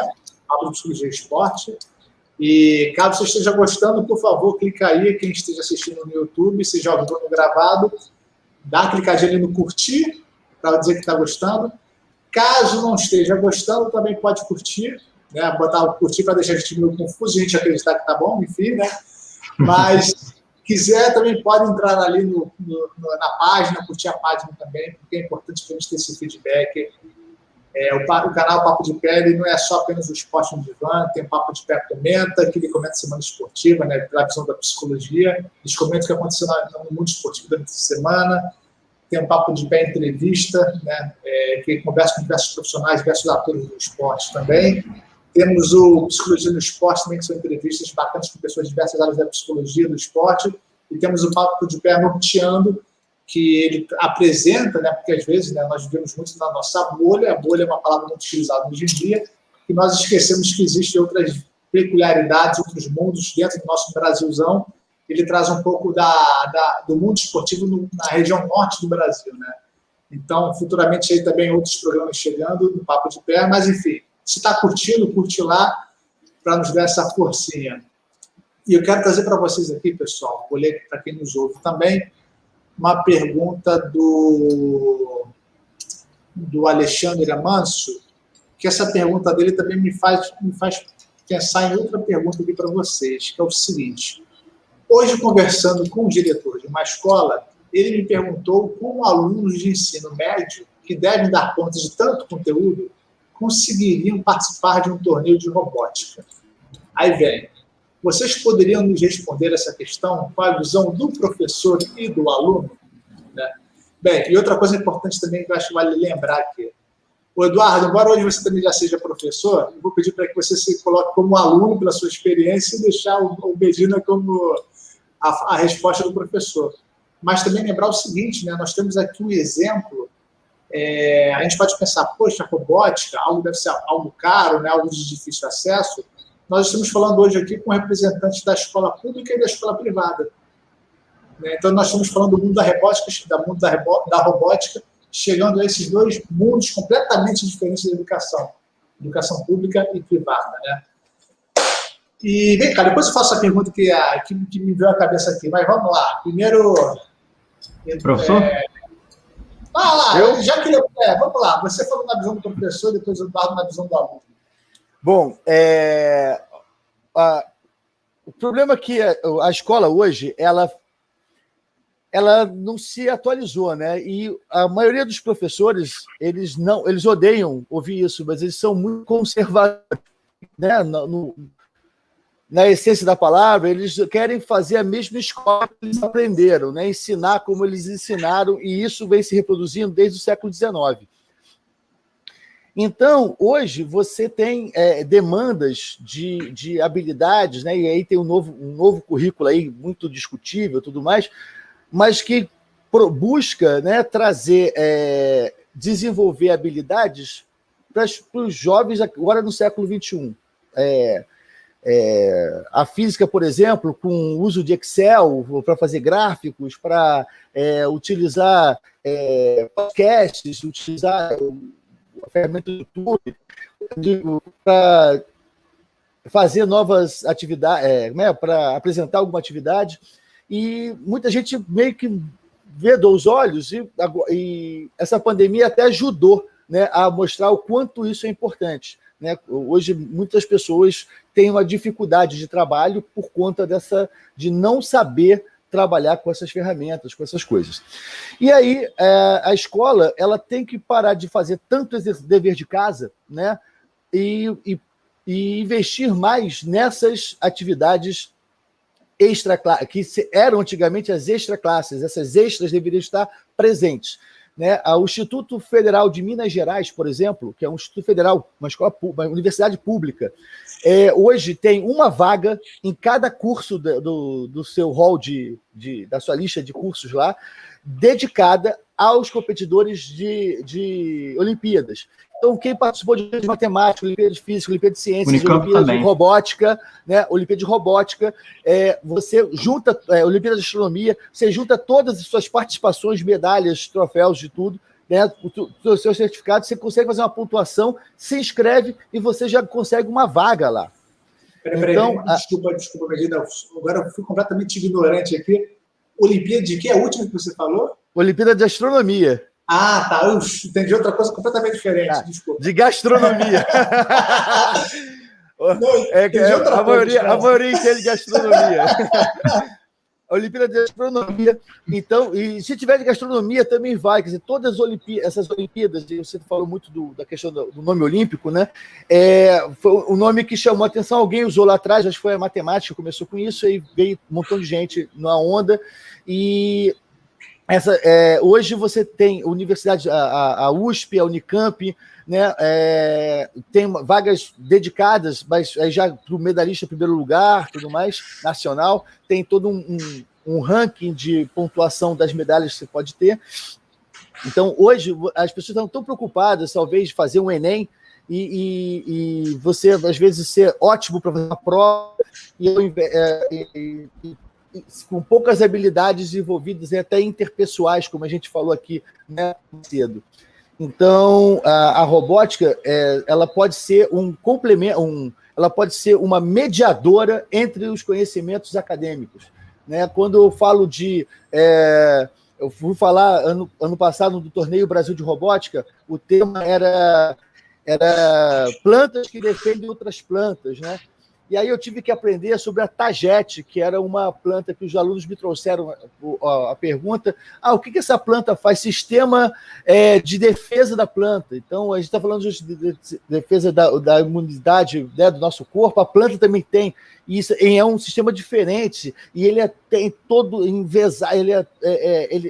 Papo de Psicologia e Esporte. E caso você esteja gostando, por favor, clica aí, quem esteja assistindo no YouTube, se já ouviu no gravado, dá uma clicadinha ali no curtir, para dizer que está gostando. Caso não esteja gostando, também pode curtir, né? Botar o curtir para deixar a gente meio confuso, a gente acreditar que está bom, enfim, né? Mas quiser, também pode entrar ali na página, curtir a página também, porque é importante para a gente ter esse feedback. O canal Papo de Pé, ele não é só apenas o esporte no divã, tem o Papo de Pé Comenta, que ele comenta a semana esportiva, né, pela visão da psicologia, eles comentam o que aconteceu no mundo esportivo durante a semana, tem o Papo de Pé Entrevista, né, que conversa com diversos profissionais, diversos atores do esporte também. Temos o Psicologia no Esporte também, que são entrevistas bacanas com pessoas de diversas áreas da psicologia, do esporte, e temos o Papo de Pé Norteando, que ele apresenta, né, porque às vezes, né, nós vivemos muito na nossa bolha, a bolha é uma palavra muito utilizada hoje em dia, e nós esquecemos que existem outras peculiaridades, outros mundos dentro do nosso Brasilzão. Ele traz um pouco do mundo esportivo na região norte do Brasil, né? Então, futuramente aí também outros programas chegando no Papo de Pé, mas enfim, se está curtindo, curte lá para nos dar essa forcinha. E eu quero trazer para vocês aqui, pessoal, vou ler para quem nos ouve também, uma pergunta do Alexandre Amanso, que essa pergunta dele também me faz pensar em outra pergunta aqui para vocês, que é o seguinte. Hoje, conversando com o diretor de uma escola, ele me perguntou como alunos de ensino médio, que devem dar conta de tanto conteúdo, conseguiriam participar de um torneio de robótica. Aí vem, vocês poderiam nos responder essa questão com a visão do professor e do aluno? Né? Bem, e outra coisa importante também que eu acho que vale lembrar aqui. O Eduardo, embora hoje você também já seja professor, eu vou pedir para que você se coloque como aluno pela sua experiência e deixar o Medina como a resposta do professor. Mas também lembrar o seguinte, né? Nós temos aqui um exemplo, a gente pode pensar, poxa, robótica, algo deve ser algo caro, né? Algo de difícil acesso. Nós estamos falando hoje aqui com representantes da escola pública e da escola privada. Né? Então, nós estamos falando do mundo da robótica, chegando a esses dois mundos completamente diferentes da educação pública e privada. Né? E, vem cá, depois eu faço a pergunta que me veio à cabeça aqui, mas vamos lá. Primeiro... Professor? Já que vamos lá, você falou na visão do professor, depois eu falo na visão do aluno. Bom, o problema é que a escola hoje, ela não se atualizou, né? E a maioria dos professores, eles odeiam ouvir isso, mas eles são muito conservadores, né? Na essência da palavra, eles querem fazer a mesma escola que eles aprenderam, né? Ensinar como eles ensinaram, e isso vem se reproduzindo desde o século XIX. Então, hoje, você tem demandas de habilidades, né? E aí tem um novo currículo aí, muito discutível e tudo mais, mas que busca, né, desenvolver habilidades para os jovens agora no século XXI. A física, por exemplo, com o uso de Excel para fazer gráficos, para utilizar podcasts, utilizar a ferramenta do YouTube para fazer novas atividades, para apresentar alguma atividade. E muita gente meio que vedou os olhos, e essa pandemia até ajudou, né, a mostrar o quanto isso é importante. Né? Hoje, muitas pessoas têm uma dificuldade de trabalho por conta de não saber trabalhar com essas ferramentas, com essas coisas. E aí, a escola ela tem que parar de fazer tanto esse dever de casa, né? E investir mais nessas atividades que eram antigamente as extraclasses. Essas extras deveriam estar presentes. Né? O Instituto Federal de Minas Gerais, por exemplo, que é um instituto federal, uma universidade pública, hoje tem uma vaga em cada curso do seu hall da sua lista de cursos lá, dedicada aos competidores de Olimpíadas. Então, quem participou de matemática, Olimpíada de Física, Olimpíada de Ciências, Olimpíada de Robótica, né? Olimpíada de Robótica, você junta Olimpíada de Astronomia, você junta todas as suas participações, medalhas, troféus, de tudo, né? O seu certificado, você consegue fazer uma pontuação, se inscreve e você já consegue uma vaga lá. Então, desculpa, Medina, agora eu fui completamente ignorante aqui. Olimpíada de quê? A última que você falou? Olimpíada de Astronomia. Ah, tá. Eu entendi outra coisa completamente diferente. Desculpa. De gastronomia. Não, a maioria entende gastronomia. A Olimpíada de Astronomia. Então, e se tiver de gastronomia, também vai. Quer dizer, todas essas Olimpíadas, e você falou muito da questão do nome olímpico, né? Foi o nome que chamou a atenção. Alguém usou lá atrás, acho que foi a matemática, começou com isso, aí veio um montão de gente na onda. E hoje você tem universidade, a USP, a Unicamp, né, tem vagas dedicadas, mas já para o medalhista em primeiro lugar, tudo mais, nacional, tem todo um ranking de pontuação das medalhas que você pode ter. Então, hoje, as pessoas estão tão preocupadas, talvez, de fazer um Enem, e você, às vezes, ser ótimo para fazer uma prova e com poucas habilidades envolvidas e até interpessoais, como a gente falou aqui, né, cedo. Então, a robótica, ela pode ser um complemento, ela pode ser uma mediadora entre os conhecimentos acadêmicos, né? Quando eu falo eu fui falar ano passado do Torneio Brasil de Robótica, o tema era plantas que defendem outras plantas, né? E aí eu tive que aprender sobre a Tagete, que era uma planta que os alunos me trouxeram a pergunta: o que essa planta faz? Sistema de defesa da planta. Então, a gente está falando de defesa da imunidade, né, do nosso corpo, a planta também tem. E isso é um sistema diferente, e ele tem todo envezado,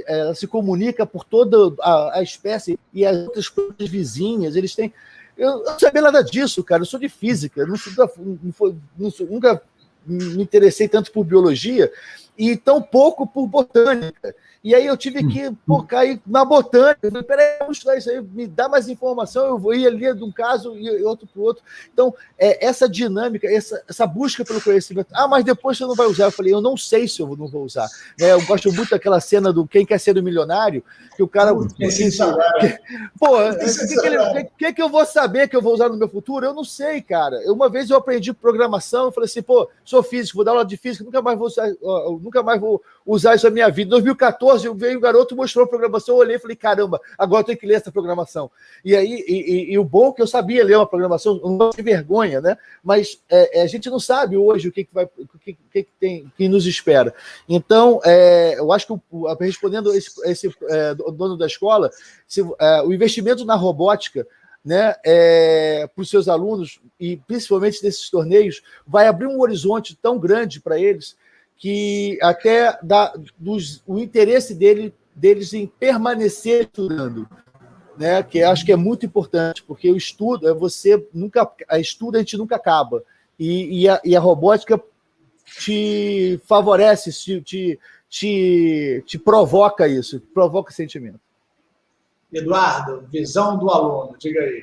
ela se comunica por toda a espécie e as outras plantas vizinhas, eles têm. Eu não sabia nada disso, cara. Eu sou de física, nunca me interessei tanto por biologia e tão pouco por botânica. E aí eu tive que cair na botânica. Eu falei, peraí, vamos estudar isso aí, me dá mais informação, eu vou ir ali de um caso e outro para o outro. Então, essa dinâmica, essa busca pelo conhecimento. Mas depois você não vai usar. Eu falei, eu não sei se eu não vou usar. Eu gosto muito daquela cena do Quem Quer Ser o Milionário, que o cara... O que eu vou saber que eu vou usar no meu futuro? Eu não sei, cara. Uma vez eu aprendi programação, eu falei assim, sou físico, vou dar aula de física, nunca mais vou usar isso na minha vida. Em 2014, veio o garoto, mostrou a programação, eu olhei e falei, caramba, agora eu tenho que ler essa programação. E aí, o bom é que eu sabia ler uma programação, não tem vergonha, né? Mas a gente não sabe hoje o que nos espera. Então, eu acho que, respondendo esse dono da escola, o investimento na robótica, né, para os seus alunos, e principalmente nesses torneios, vai abrir um horizonte tão grande para eles que até o interesse deles em permanecer estudando, né? Que acho que é muito importante, porque o estudo, a gente nunca acaba, e a robótica te favorece, te provoca isso, provoca sentimento. Eduardo, visão do aluno, diga aí.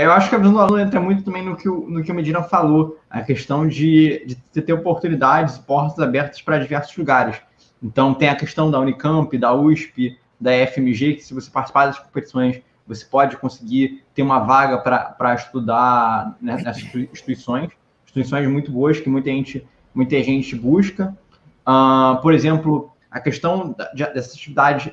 Eu acho que a visão do aluno entra muito também no que o Medina falou, a questão de ter oportunidades e portas abertas para diversos lugares. Então, tem a questão da Unicamp, da USP, da FMG, que se você participar das competições, você pode conseguir ter uma vaga para estudar nessas instituições muito boas, que muita gente busca. Por exemplo, a questão dessas atividades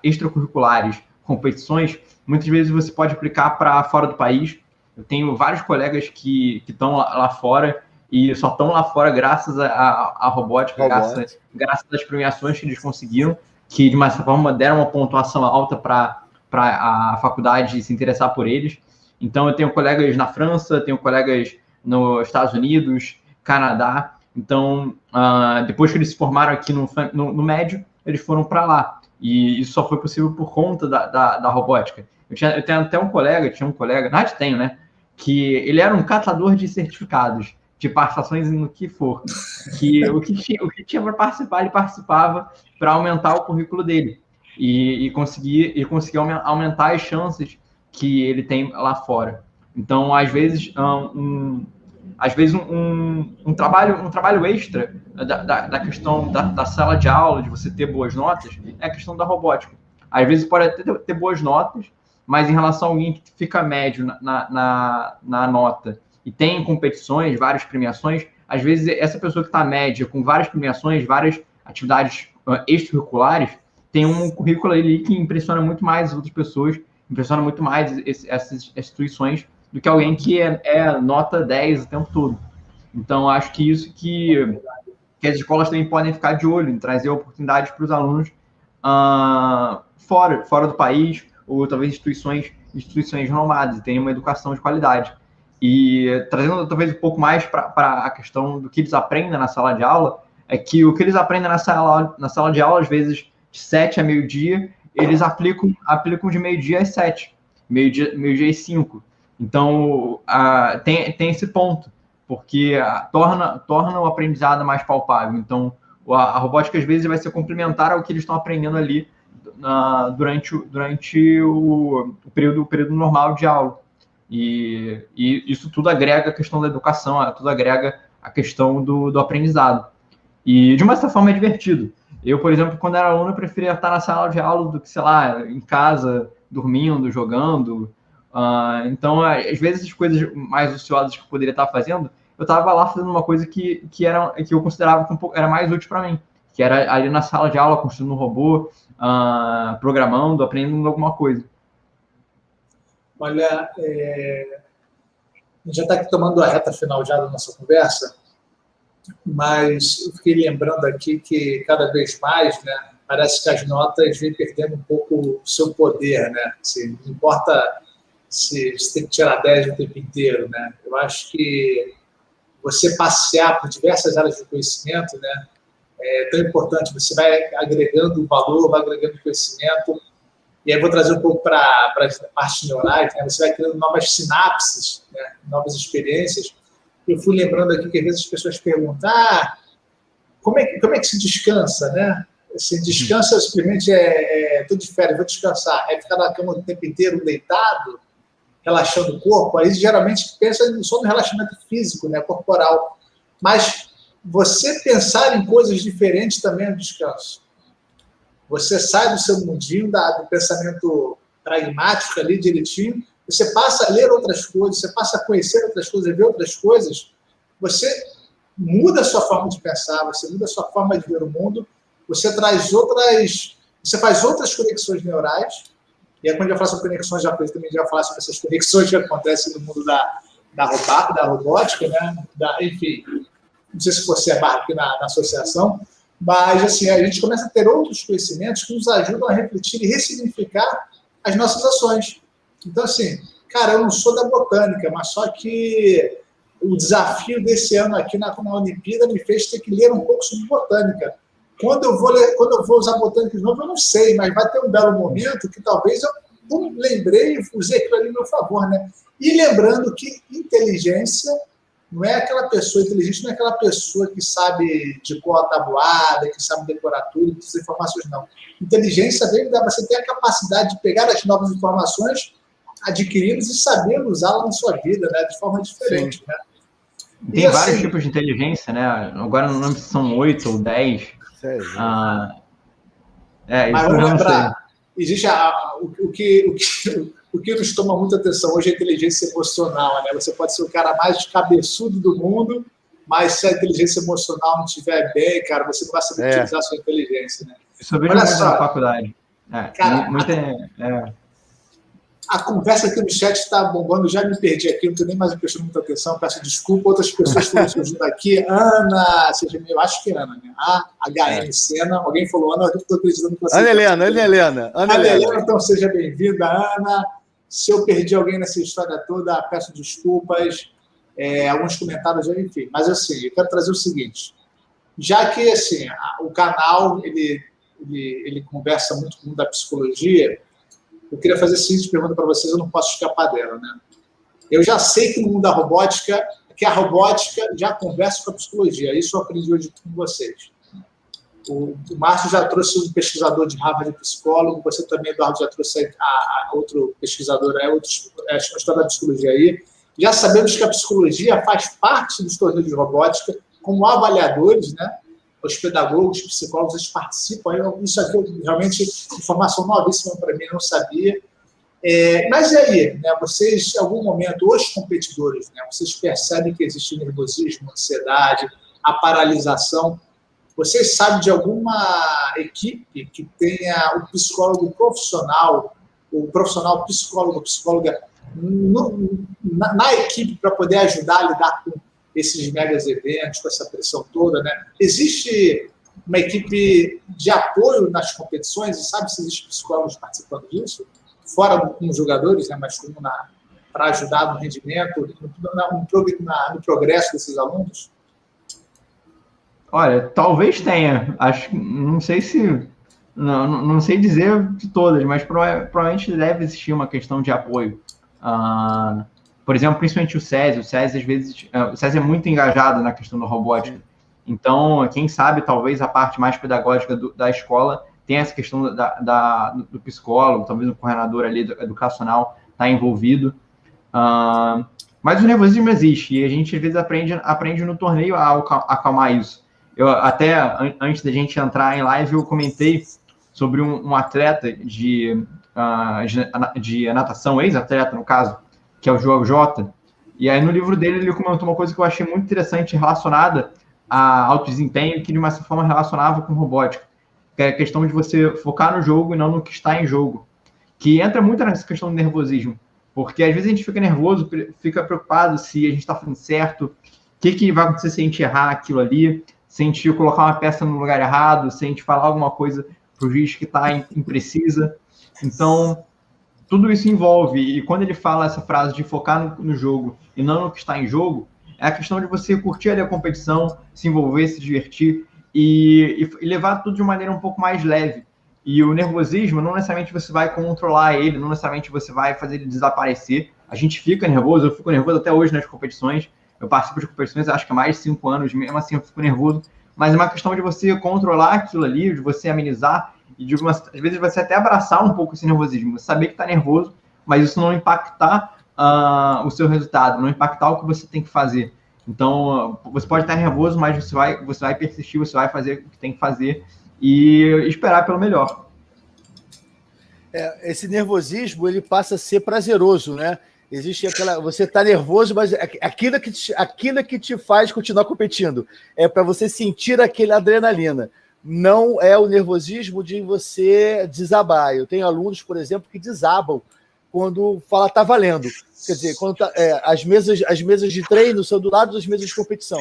extracurriculares, competições, muitas vezes você pode aplicar para fora do país. Eu tenho vários colegas que estão lá fora e só estão lá fora graças à robótica, graças às premiações que eles conseguiram, que de uma certa forma deram uma pontuação alta para a faculdade se interessar por eles. Então, eu tenho colegas na França, tenho colegas nos Estados Unidos, Canadá. Então, depois que eles se formaram aqui no médio, eles foram para lá. E isso só foi possível por conta da robótica. Eu tenho até um colega, na verdade tenho, né? Que ele era um catador de certificados, de participações no que for. Que o que tinha para participar, ele participava para aumentar o currículo dele. E conseguir aumentar as chances que ele tem lá fora. Então, às vezes, um trabalho extra da questão da sala de aula, de você ter boas notas, é a questão da robótica. Às vezes pode até ter boas notas, mas em relação a alguém que fica médio na nota e tem competições, várias premiações, às vezes essa pessoa que está média, com várias premiações, várias atividades extracurriculares, tem um currículo ali que impressiona muito mais as outras pessoas, impressiona muito mais essas instituições do que alguém que é nota 10 o tempo todo. Então, acho que isso que as escolas também podem ficar de olho, em trazer oportunidades para os alunos fora do país, ou talvez instituições renomadas, e tenham uma educação de qualidade. E trazendo talvez um pouco mais para a questão do que eles aprendem na sala de aula, é que o que eles aprendem na sala de aula, às vezes, de 7 a meio-dia, eles aplicam de meio-dia às 7, meio-dia às 5. Então, tem esse ponto, porque torna o aprendizado mais palpável. Então, a robótica, às vezes, vai ser complementar ao que eles estão aprendendo ali durante o período normal de aula. E isso tudo agrega a questão da educação, tudo agrega a questão do aprendizado. E, de uma certa forma, é divertido. Eu, por exemplo, quando era aluno, eu preferia estar na sala de aula do que, sei lá, em casa, dormindo, jogando. Então, às vezes, as coisas mais ociosas que eu poderia estar fazendo, eu estava lá fazendo uma coisa que eu considerava que era mais útil para mim, que era ali na sala de aula, construindo um robô, programando, aprendendo alguma coisa. Olha, a gente já está aqui tomando a reta final já da nossa conversa, mas eu fiquei lembrando aqui que cada vez mais, né, parece que as notas vêm perdendo um pouco o seu poder, né? Assim, não importa se você tem que tirar 10 o tempo inteiro, né? Eu acho que você passear por diversas áreas de conhecimento, né, é tão importante. Você vai agregando valor, vai agregando conhecimento. E aí vou trazer um pouco para as partes neurais, né? Você vai criando novas sinapses, né? Novas experiências. Eu fui lembrando aqui que às vezes as pessoas perguntam, como é que se descansa, né? Se descansa simplesmente tô de férias, vou descansar. É ficar na cama o tempo inteiro deitado, relaxando o corpo. Aí geralmente pensa só no relaxamento físico, né? Corporal. Mas você pensar em coisas diferentes também é um descanso. Você sai do seu mundinho, do pensamento pragmático ali, direitinho, você passa a ler outras coisas, você passa a conhecer outras coisas, ver outras coisas, você muda a sua forma de pensar, você muda a sua forma de ver o mundo, você faz outras conexões neurais, e aí quando eu falo sobre conexões, também já falar sobre essas conexões que acontecem no mundo da robótica, né? Enfim, não sei se você é barra aqui na associação, mas assim, a gente começa a ter outros conhecimentos que nos ajudam a refletir e ressignificar as nossas ações. Então, assim, cara, eu não sou da botânica, mas só que o desafio desse ano aqui na Olimpíada me fez ter que ler um pouco sobre botânica. Quando eu vou usar botânica de novo, eu não sei, mas vai ter um belo momento que talvez eu lembrei e usei aquilo ali a meu favor, né? E lembrando que inteligência não é aquela pessoa inteligente, não é aquela pessoa que sabe de cor a tabuada, que sabe decorar tudo, essas informações, não. Inteligência vem dar você ter a capacidade de pegar as novas informações, adquiri-las e saber usá-las na sua vida, né, de forma diferente. Né? Tem vários tipos de inteligência, né? Agora não lembro se são 8 ou 10. Sério? Mas vamos lembrar, existe o que nos toma muita atenção hoje é a inteligência emocional, né? Você pode ser o cara mais cabeçudo do mundo, mas se a inteligência emocional não estiver bem, cara, você não vai saber utilizar a sua inteligência, né? Isso eu vejo muito na faculdade. Cara, a conversa aqui no chat está bombando, já me perdi aqui, não estou nem mais prestando muita atenção, peço desculpa, outras pessoas estão surgindo aqui. Ana, eu acho que é Ana, né? HM Sena, alguém falou Ana, eu estou acreditando que você... Ana Helena, então seja bem-vinda, Ana. Se eu perdi alguém nessa história toda, peço desculpas, alguns comentários, enfim. Mas, assim, eu quero trazer o seguinte, já que, assim, o canal, ele conversa muito com o mundo da psicologia, eu queria fazer a seguinte pergunta para vocês, eu não posso escapar dela, né? Eu já sei que no mundo da robótica, que a robótica já conversa com a psicologia, isso eu aprendi hoje com vocês. O Márcio já trouxe um pesquisador de Harvard, psicólogo, você também, Eduardo, já trouxe outro pesquisador, a história da psicologia aí. Já sabemos que a psicologia faz parte dos torneios de robótica, como avaliadores, né? Os pedagogos, os psicólogos, eles participam. Isso aqui realmente informação novíssima para mim, não sabia. Mas e aí, né? Vocês, em algum momento, os competidores, né? Vocês percebem que existe nervosismo, ansiedade, a paralisação. Vocês sabem de alguma equipe que tenha o psicólogo profissional, o profissional psicólogo, psicóloga na equipe para poder ajudar a lidar com esses megas eventos, com essa pressão toda, né? Existe uma equipe de apoio nas competições, e sabe se existe psicólogos participando disso? Fora com os jogadores, né? Mas como para ajudar no rendimento, no progresso desses alunos? Olha, talvez tenha. Não sei se... Não sei dizer de todas, mas provavelmente deve existir uma questão de apoio. Por exemplo, principalmente o SESI. O SESI, às vezes, o SESI é muito engajado na questão da robótica. Então, quem sabe, talvez a parte mais pedagógica da escola tenha essa questão do psicólogo, talvez o coordenador ali educacional está envolvido. Mas o nervosismo existe e a gente, às vezes, aprende no torneio a acalmar isso. Eu até, antes da gente entrar em live, eu comentei sobre um atleta de natação, ex-atleta, no caso, que é o João Jota. E aí, no livro dele, ele comentou uma coisa que eu achei muito interessante relacionada ao desempenho, que de uma certa forma relacionava com robótica, que é a questão de você focar no jogo e não no que está em jogo, que entra muito nessa questão do nervosismo, porque às vezes a gente fica nervoso, fica preocupado se a gente está fazendo certo, o que vai acontecer se a gente errar aquilo ali, se a gente colocar uma peça no lugar errado, se a gente falar alguma coisa para o juiz que está imprecisa. Então, tudo isso envolve, e quando ele fala essa frase de focar no jogo e não no que está em jogo, é a questão de você curtir ali a competição, se envolver, se divertir e levar tudo de uma maneira um pouco mais leve. E o nervosismo, não necessariamente você vai controlar ele, não necessariamente você vai fazer ele desaparecer. A gente fica nervoso, eu fico nervoso até hoje nas competições. Eu participo de competições, acho que há mais de 5 anos, mesmo assim eu fico nervoso. Mas é uma questão de você controlar aquilo ali, de você amenizar e às vezes você até abraçar um pouco esse nervosismo. Você saber que está nervoso, mas isso não impactar o seu resultado, não impactar o que você tem que fazer. Então, você pode estar nervoso, mas você vai persistir, você vai fazer o que tem que fazer e esperar pelo melhor. Esse nervosismo, ele passa a ser prazeroso, né? Existe você está nervoso, mas aquilo que te faz continuar competindo é para você sentir aquela adrenalina. Não é o nervosismo de você desabar. Eu tenho alunos, por exemplo, que desabam quando fala tá valendo. Quer dizer, quando as mesas de treino são do lado das mesas de competição.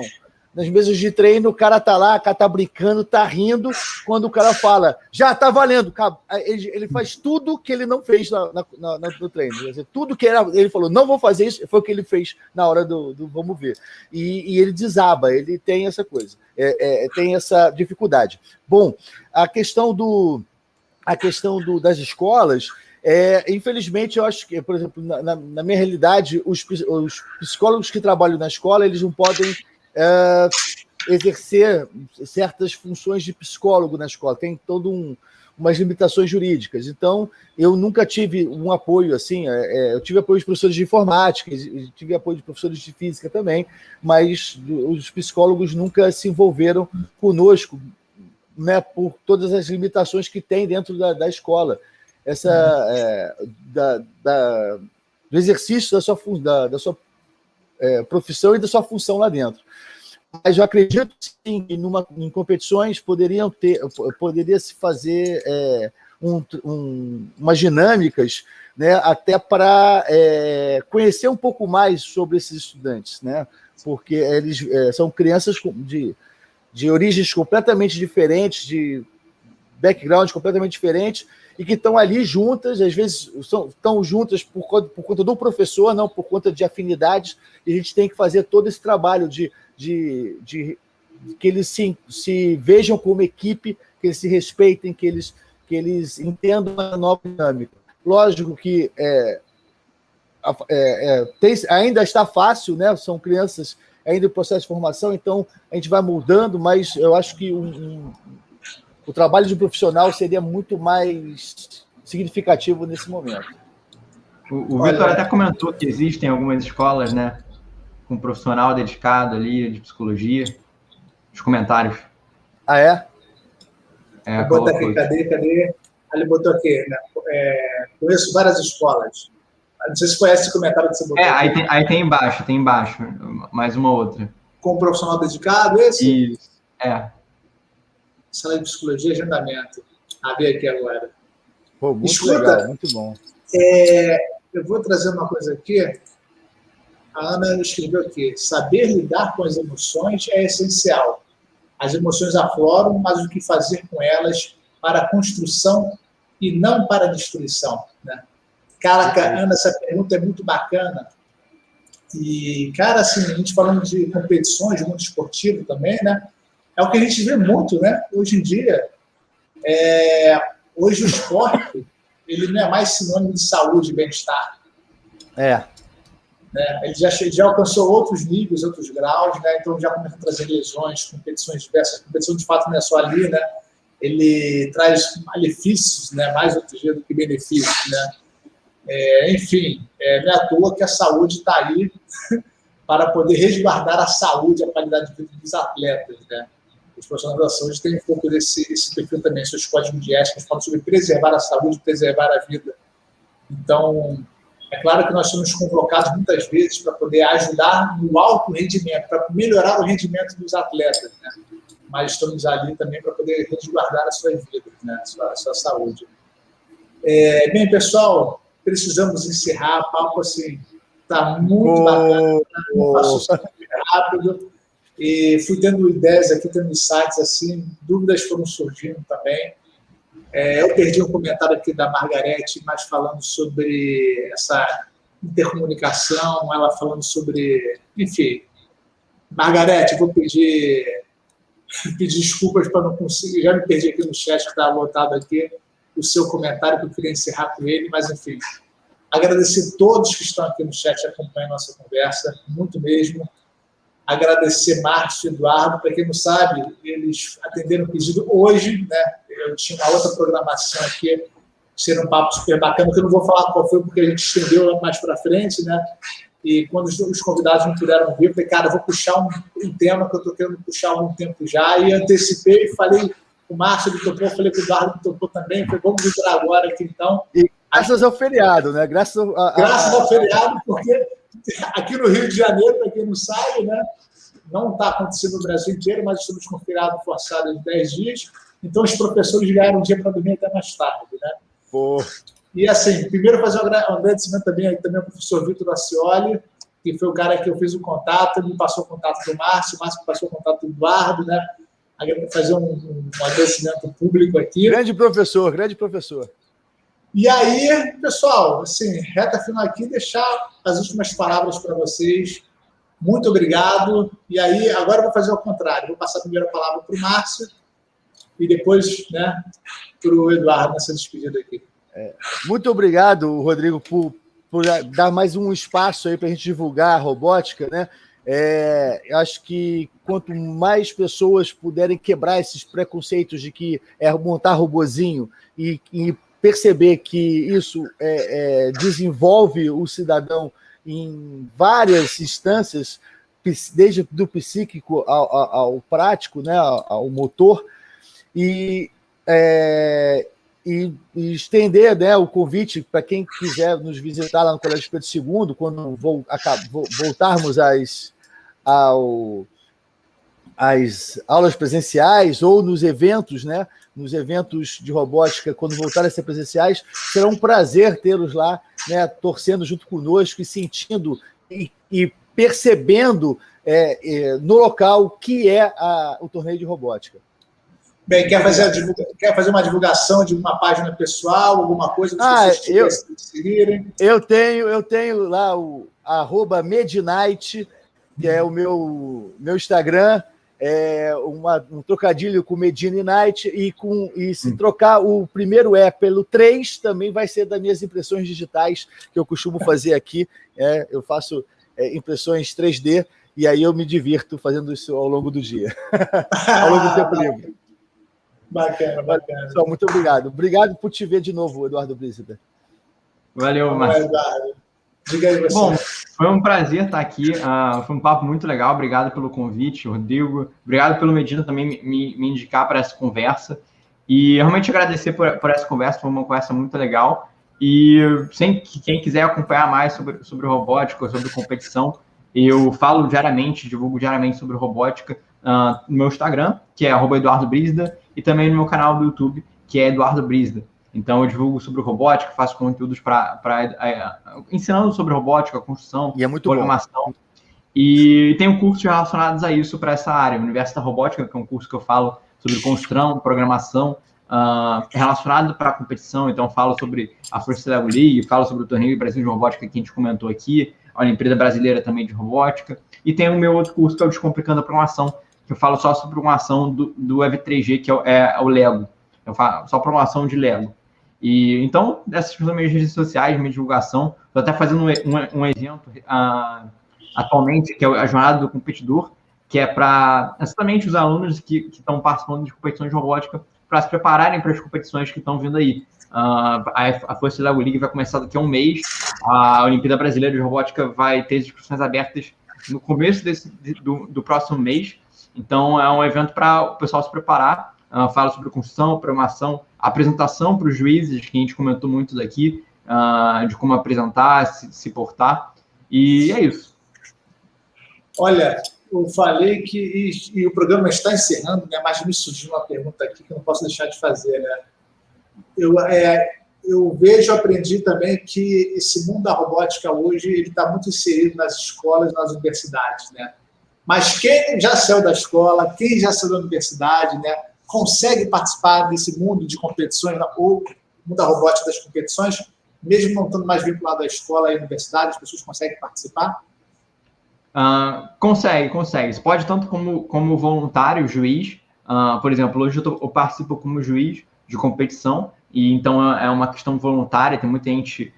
Nas mesas de treino, o cara tá lá, o cara tá brincando, tá rindo. Quando o cara fala, já tá valendo, ele faz tudo que ele não fez no treino. Quer dizer, tudo que ele falou, não vou fazer isso, foi o que ele fez na hora do vamos ver. E ele desaba, ele tem essa coisa, tem essa dificuldade. Bom, a questão das escolas, infelizmente, eu acho que, por exemplo, na minha realidade, os psicólogos que trabalham na escola, eles não podem exercer certas funções de psicólogo na escola, tem umas limitações jurídicas. Então, eu nunca tive um apoio assim. Eu tive apoio de professores de informática, tive apoio de professores de física também, mas os psicólogos nunca se envolveram conosco, né, por todas as limitações que tem dentro da escola. Do exercício da sua profissão e da sua função lá dentro. Mas eu acredito, sim, que em competições poderia se fazer umas dinâmicas, né, até para conhecer um pouco mais sobre esses estudantes, né, porque eles são crianças de origens completamente diferentes, de background completamente diferentes, e que estão ali juntas, às vezes estão juntas por conta do professor, não por conta de afinidades, e a gente tem que fazer todo esse trabalho de que eles se vejam como equipe, que eles se respeitem, que eles entendam a nova dinâmica. Lógico que ainda está fácil, né? São crianças ainda em processo de formação, então a gente vai mudando, mas eu acho que o trabalho de um profissional seria muito mais significativo nesse momento. O Vitor até comentou que existem algumas escolas, né, com um profissional dedicado ali de psicologia. Os comentários. Ah, é? Bota aqui, cadê? Ele botou aqui, né? Conheço várias escolas. Não sei se conhece esse comentário que você botou. Aí tem embaixo, mais uma outra. Com um profissional dedicado, esse? Isso, Sala de psicologia e agendamento. Ver aqui agora. Pô, muito legal, muito bom. Eu vou trazer uma coisa aqui. A Ana escreveu aqui: saber lidar com as emoções é essencial. As emoções afloram, mas o que fazer com elas para a construção e não para a destruição, né? Caraca, Ana, essa pergunta é muito bacana. E, cara, assim, a gente falando de competições, de mundo esportivo também, né? É o que a gente vê muito, né? Hoje em dia, hoje o esporte, ele não é mais sinônimo de saúde e bem-estar. Né? Ele já alcançou outros níveis, outros graus, né? Então já começa a trazer lesões, competições diversas. A competição, de fato, não é só ali, né? Ele traz malefícios, né? Mais outro dia do que benefícios, né? Enfim, não é à toa que a saúde está aí para poder resguardar a saúde e a qualidade de vida dos atletas, né? Os profissionais da saúde têm um pouco desse perfil também, seus códigos de ética falam sobre preservar a saúde, preservar a vida. Então, é claro que nós somos convocados muitas vezes para poder ajudar no alto rendimento, para melhorar o rendimento dos atletas, né? Mas estamos ali também para poder resguardar as suas vidas, né? A sua saúde. Bem, pessoal, precisamos encerrar. O papo assim está muito bacana, passou super rápido. E fui tendo ideias aqui, tendo insights assim, dúvidas foram surgindo também. Eu perdi um comentário aqui da Margarete, mas falando sobre essa intercomunicação, ela falando sobre... Enfim, Margarete, vou pedir desculpas para não conseguir, já me perdi aqui no chat que está lotado aqui, o seu comentário, que eu queria encerrar com ele, mas enfim, agradecer a todos que estão aqui no chat acompanhando a nossa conversa, muito mesmo. Agradecer Márcio e Eduardo, para quem não sabe, eles atenderam o pedido hoje, né? Eu tinha uma outra programação aqui, seria um papo super bacana, que eu não vou falar qual foi, porque a gente estendeu mais para frente, né? E quando os convidados não puderam vir, eu falei, cara, eu vou puxar um tema que eu estou querendo puxar há um tempo já, e antecipei, falei com o Márcio, ele topou, falei com o Eduardo, que topou também, falei, vamos entrar agora aqui, então. E graças ao feriado, né? Graças ao feriado, porque aqui no Rio de Janeiro, para quem não sabe, né? Não está acontecendo no Brasil inteiro, mas estamos com feriado forçado de 10 dias, então os professores ganharam um dia para dormir até mais tarde, né? Pô. E assim, primeiro fazer um agradecimento também ao professor Vitor Acioli, que foi o cara que eu fiz o contato, ele me passou o contato do Márcio, o Márcio passou o contato do Eduardo, né? Fazer um agradecimento público aqui. Grande professor, grande professor. E aí, pessoal, assim, reta final aqui, deixar as últimas palavras para vocês. Muito obrigado. E aí, agora eu vou fazer o contrário. Vou passar primeiro a palavra para o Márcio e depois, né, para o Eduardo nessa despedida aqui. Muito obrigado, Rodrigo, por dar mais um espaço aí para a gente divulgar a robótica, né? Eu acho que quanto mais pessoas puderem quebrar esses preconceitos de que é montar robozinho e perceber que isso desenvolve o cidadão em várias instâncias, desde do psíquico ao prático, né, ao motor, e estender, né, o convite para quem quiser nos visitar lá no Colégio Pedro II, quando voltarmos às aulas presenciais ou nos eventos, né, nos eventos de robótica, quando voltarem a ser presenciais, será um prazer tê-los lá, né, torcendo junto conosco e sentindo e percebendo no local o que é o torneio de robótica. Bem, quer fazer uma divulgação de uma página pessoal, alguma coisa que vocês seguirem? Eu tenho lá o @Mednight, que é o meu Instagram, um trocadilho com Medina e Night, e se trocar o primeiro pelo 3, também vai ser das minhas impressões digitais, que eu costumo fazer aqui. Eu faço impressões 3D, e aí eu me divirto fazendo isso ao longo do dia, ao longo do tempo livre. Bacana. Pessoal, muito obrigado. Obrigado por te ver de novo, Eduardo Brízida. Valeu, Márcio. Diga aí você. Bom, foi um prazer estar aqui. Foi um papo muito legal. Obrigado pelo convite, Rodrigo. Obrigado pelo Medina também me indicar para essa conversa. E realmente agradecer por essa conversa. Foi uma conversa muito legal. E quem quiser acompanhar mais sobre robótica, sobre competição, eu falo diariamente, divulgo diariamente sobre robótica no meu Instagram, que é @EduardoBrízida, e também no meu canal do YouTube, que é Eduardo Brízida. Então, eu divulgo sobre robótica, faço conteúdos ensinando sobre robótica, construção, e é muito programação. Bom. E tenho cursos relacionados a isso para essa área. O Universo da Robótica, que é um curso que eu falo sobre construção, programação, relacionado para a competição. Então, falo sobre a First Level League, falo sobre o Torneio Brasil de Robótica que a gente comentou aqui, a Olimpíada Brasileira também de Robótica. E tem o meu outro curso, que é o Descomplicando a Programação, que eu falo só sobre programação do Ev3G, que é o Lego. Eu falo só programação de Lego. E então, essas são minhas redes sociais, minha divulgação. Estou até fazendo um evento atualmente, que é a Jornada do Competidor, que é para exatamente os alunos que estão participando de competições de robótica para se prepararem para as competições que estão vindo aí. A Força Lego League vai começar daqui a um mês. A Olimpíada Brasileira de Robótica vai ter inscrições abertas no começo do próximo mês. Então, é um evento para o pessoal se preparar. Fala sobre construção, programação, apresentação para os juízes, que a gente comentou muito daqui, de como apresentar, se portar. E é isso. Olha, eu falei que e o programa está encerrando, né? Mas me surgiu uma pergunta aqui que eu não posso deixar de fazer, né? Eu vejo, aprendi também que esse mundo da robótica hoje ele está muito inserido nas escolas, nas universidades, né? Mas quem já saiu da escola, quem já saiu da universidade, né, consegue participar desse mundo de competições, ou mundo da robótica das competições, mesmo não estando mais vinculado à escola e à universidade, as pessoas conseguem participar? Consegue. Você pode tanto como voluntário, juiz. Por exemplo, hoje eu participo como juiz de competição, e então é uma questão voluntária, tem muita gente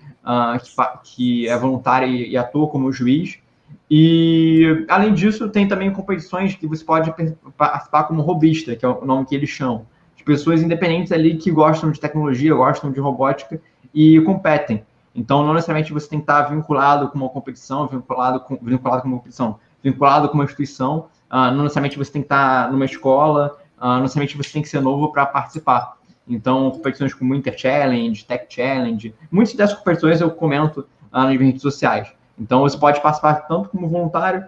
que é voluntária e atua como juiz. E, além disso, tem também competições que você pode participar como robista, que é o nome que eles chamam, de pessoas independentes ali que gostam de tecnologia, gostam de robótica e competem. Então, não necessariamente você tem que estar vinculado com uma competição, vinculado com uma instituição, não necessariamente você tem que estar numa escola, não necessariamente você tem que ser novo para participar. Então, competições como Inter Challenge, Tech Challenge, muitas dessas competições eu comento nas redes sociais. Então, você pode participar tanto como voluntário,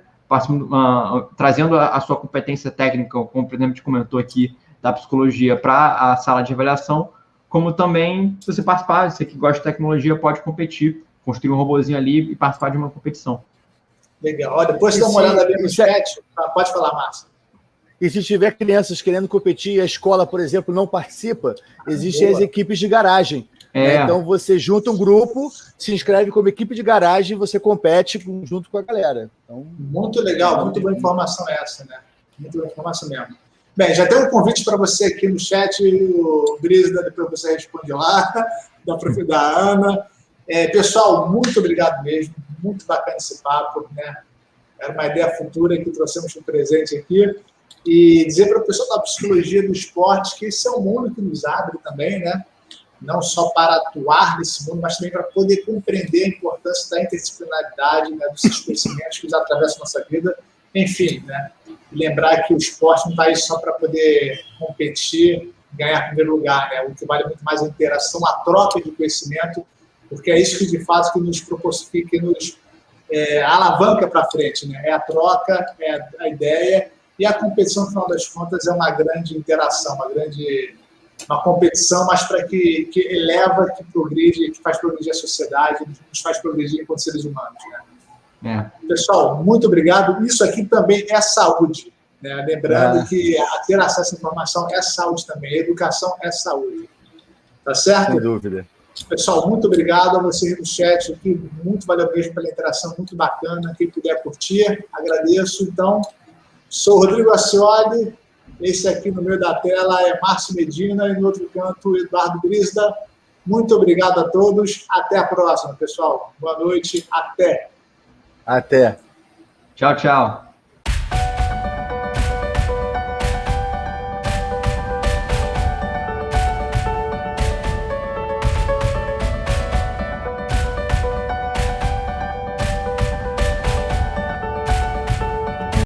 trazendo a sua competência técnica, como, por exemplo, a gente comentou aqui, da psicologia para a sala de avaliação, como também, se você participar, você que gosta de tecnologia, pode competir, construir um robozinho ali e participar de uma competição. Legal. Olha, depois dá uma olhada ali no chat. Pode falar, Márcio. E se tiver crianças querendo competir e a escola, por exemplo, não participa, existem as equipes de garagem. Então, você junta um grupo, se inscreve como equipe de garagem e você compete junto com a galera. Então, muito legal, muito boa informação essa, né? Muito boa informação mesmo. Bem, já tem um convite para você aqui no chat, o Brisda, depois você responde lá, da Ana. Pessoal, muito obrigado mesmo, muito bacana esse papo, né? Era uma ideia futura que trouxemos para o presente aqui. E dizer para o pessoal da psicologia do esporte que esse é um mundo que nos abre também, né? Não só para atuar nesse mundo, mas também para poder compreender a importância da interdisciplinaridade, né, dos seus conhecimentos que atravessam a nossa vida. Enfim, né? E lembrar que o esporte não está aí só para poder competir, ganhar primeiro lugar, né? O que vale muito mais a interação, a troca de conhecimento, porque é isso que, de fato, que nos proporciona, que nos alavanca para frente, né? É a troca, é a ideia, e a competição, no final das contas, é uma grande interação, uma competição, mas para que eleva, que progride, que faz progredir a sociedade, nos faz progredir enquanto seres humanos, né? Pessoal, muito obrigado. Isso aqui também é saúde, né? Lembrando que ter acesso à informação é saúde também, a educação é saúde. Tá certo? Sem dúvida. Pessoal, muito obrigado a vocês no chat aqui, muito valeu mesmo pela interação, muito bacana. Quem puder curtir, agradeço. Então, sou Rodrigo Acioli. Esse aqui no meio da tela é Márcio Medina e no outro canto, Eduardo Brisda. Muito obrigado a todos. Até a próxima, pessoal. Boa noite. Até. Até. Tchau, tchau.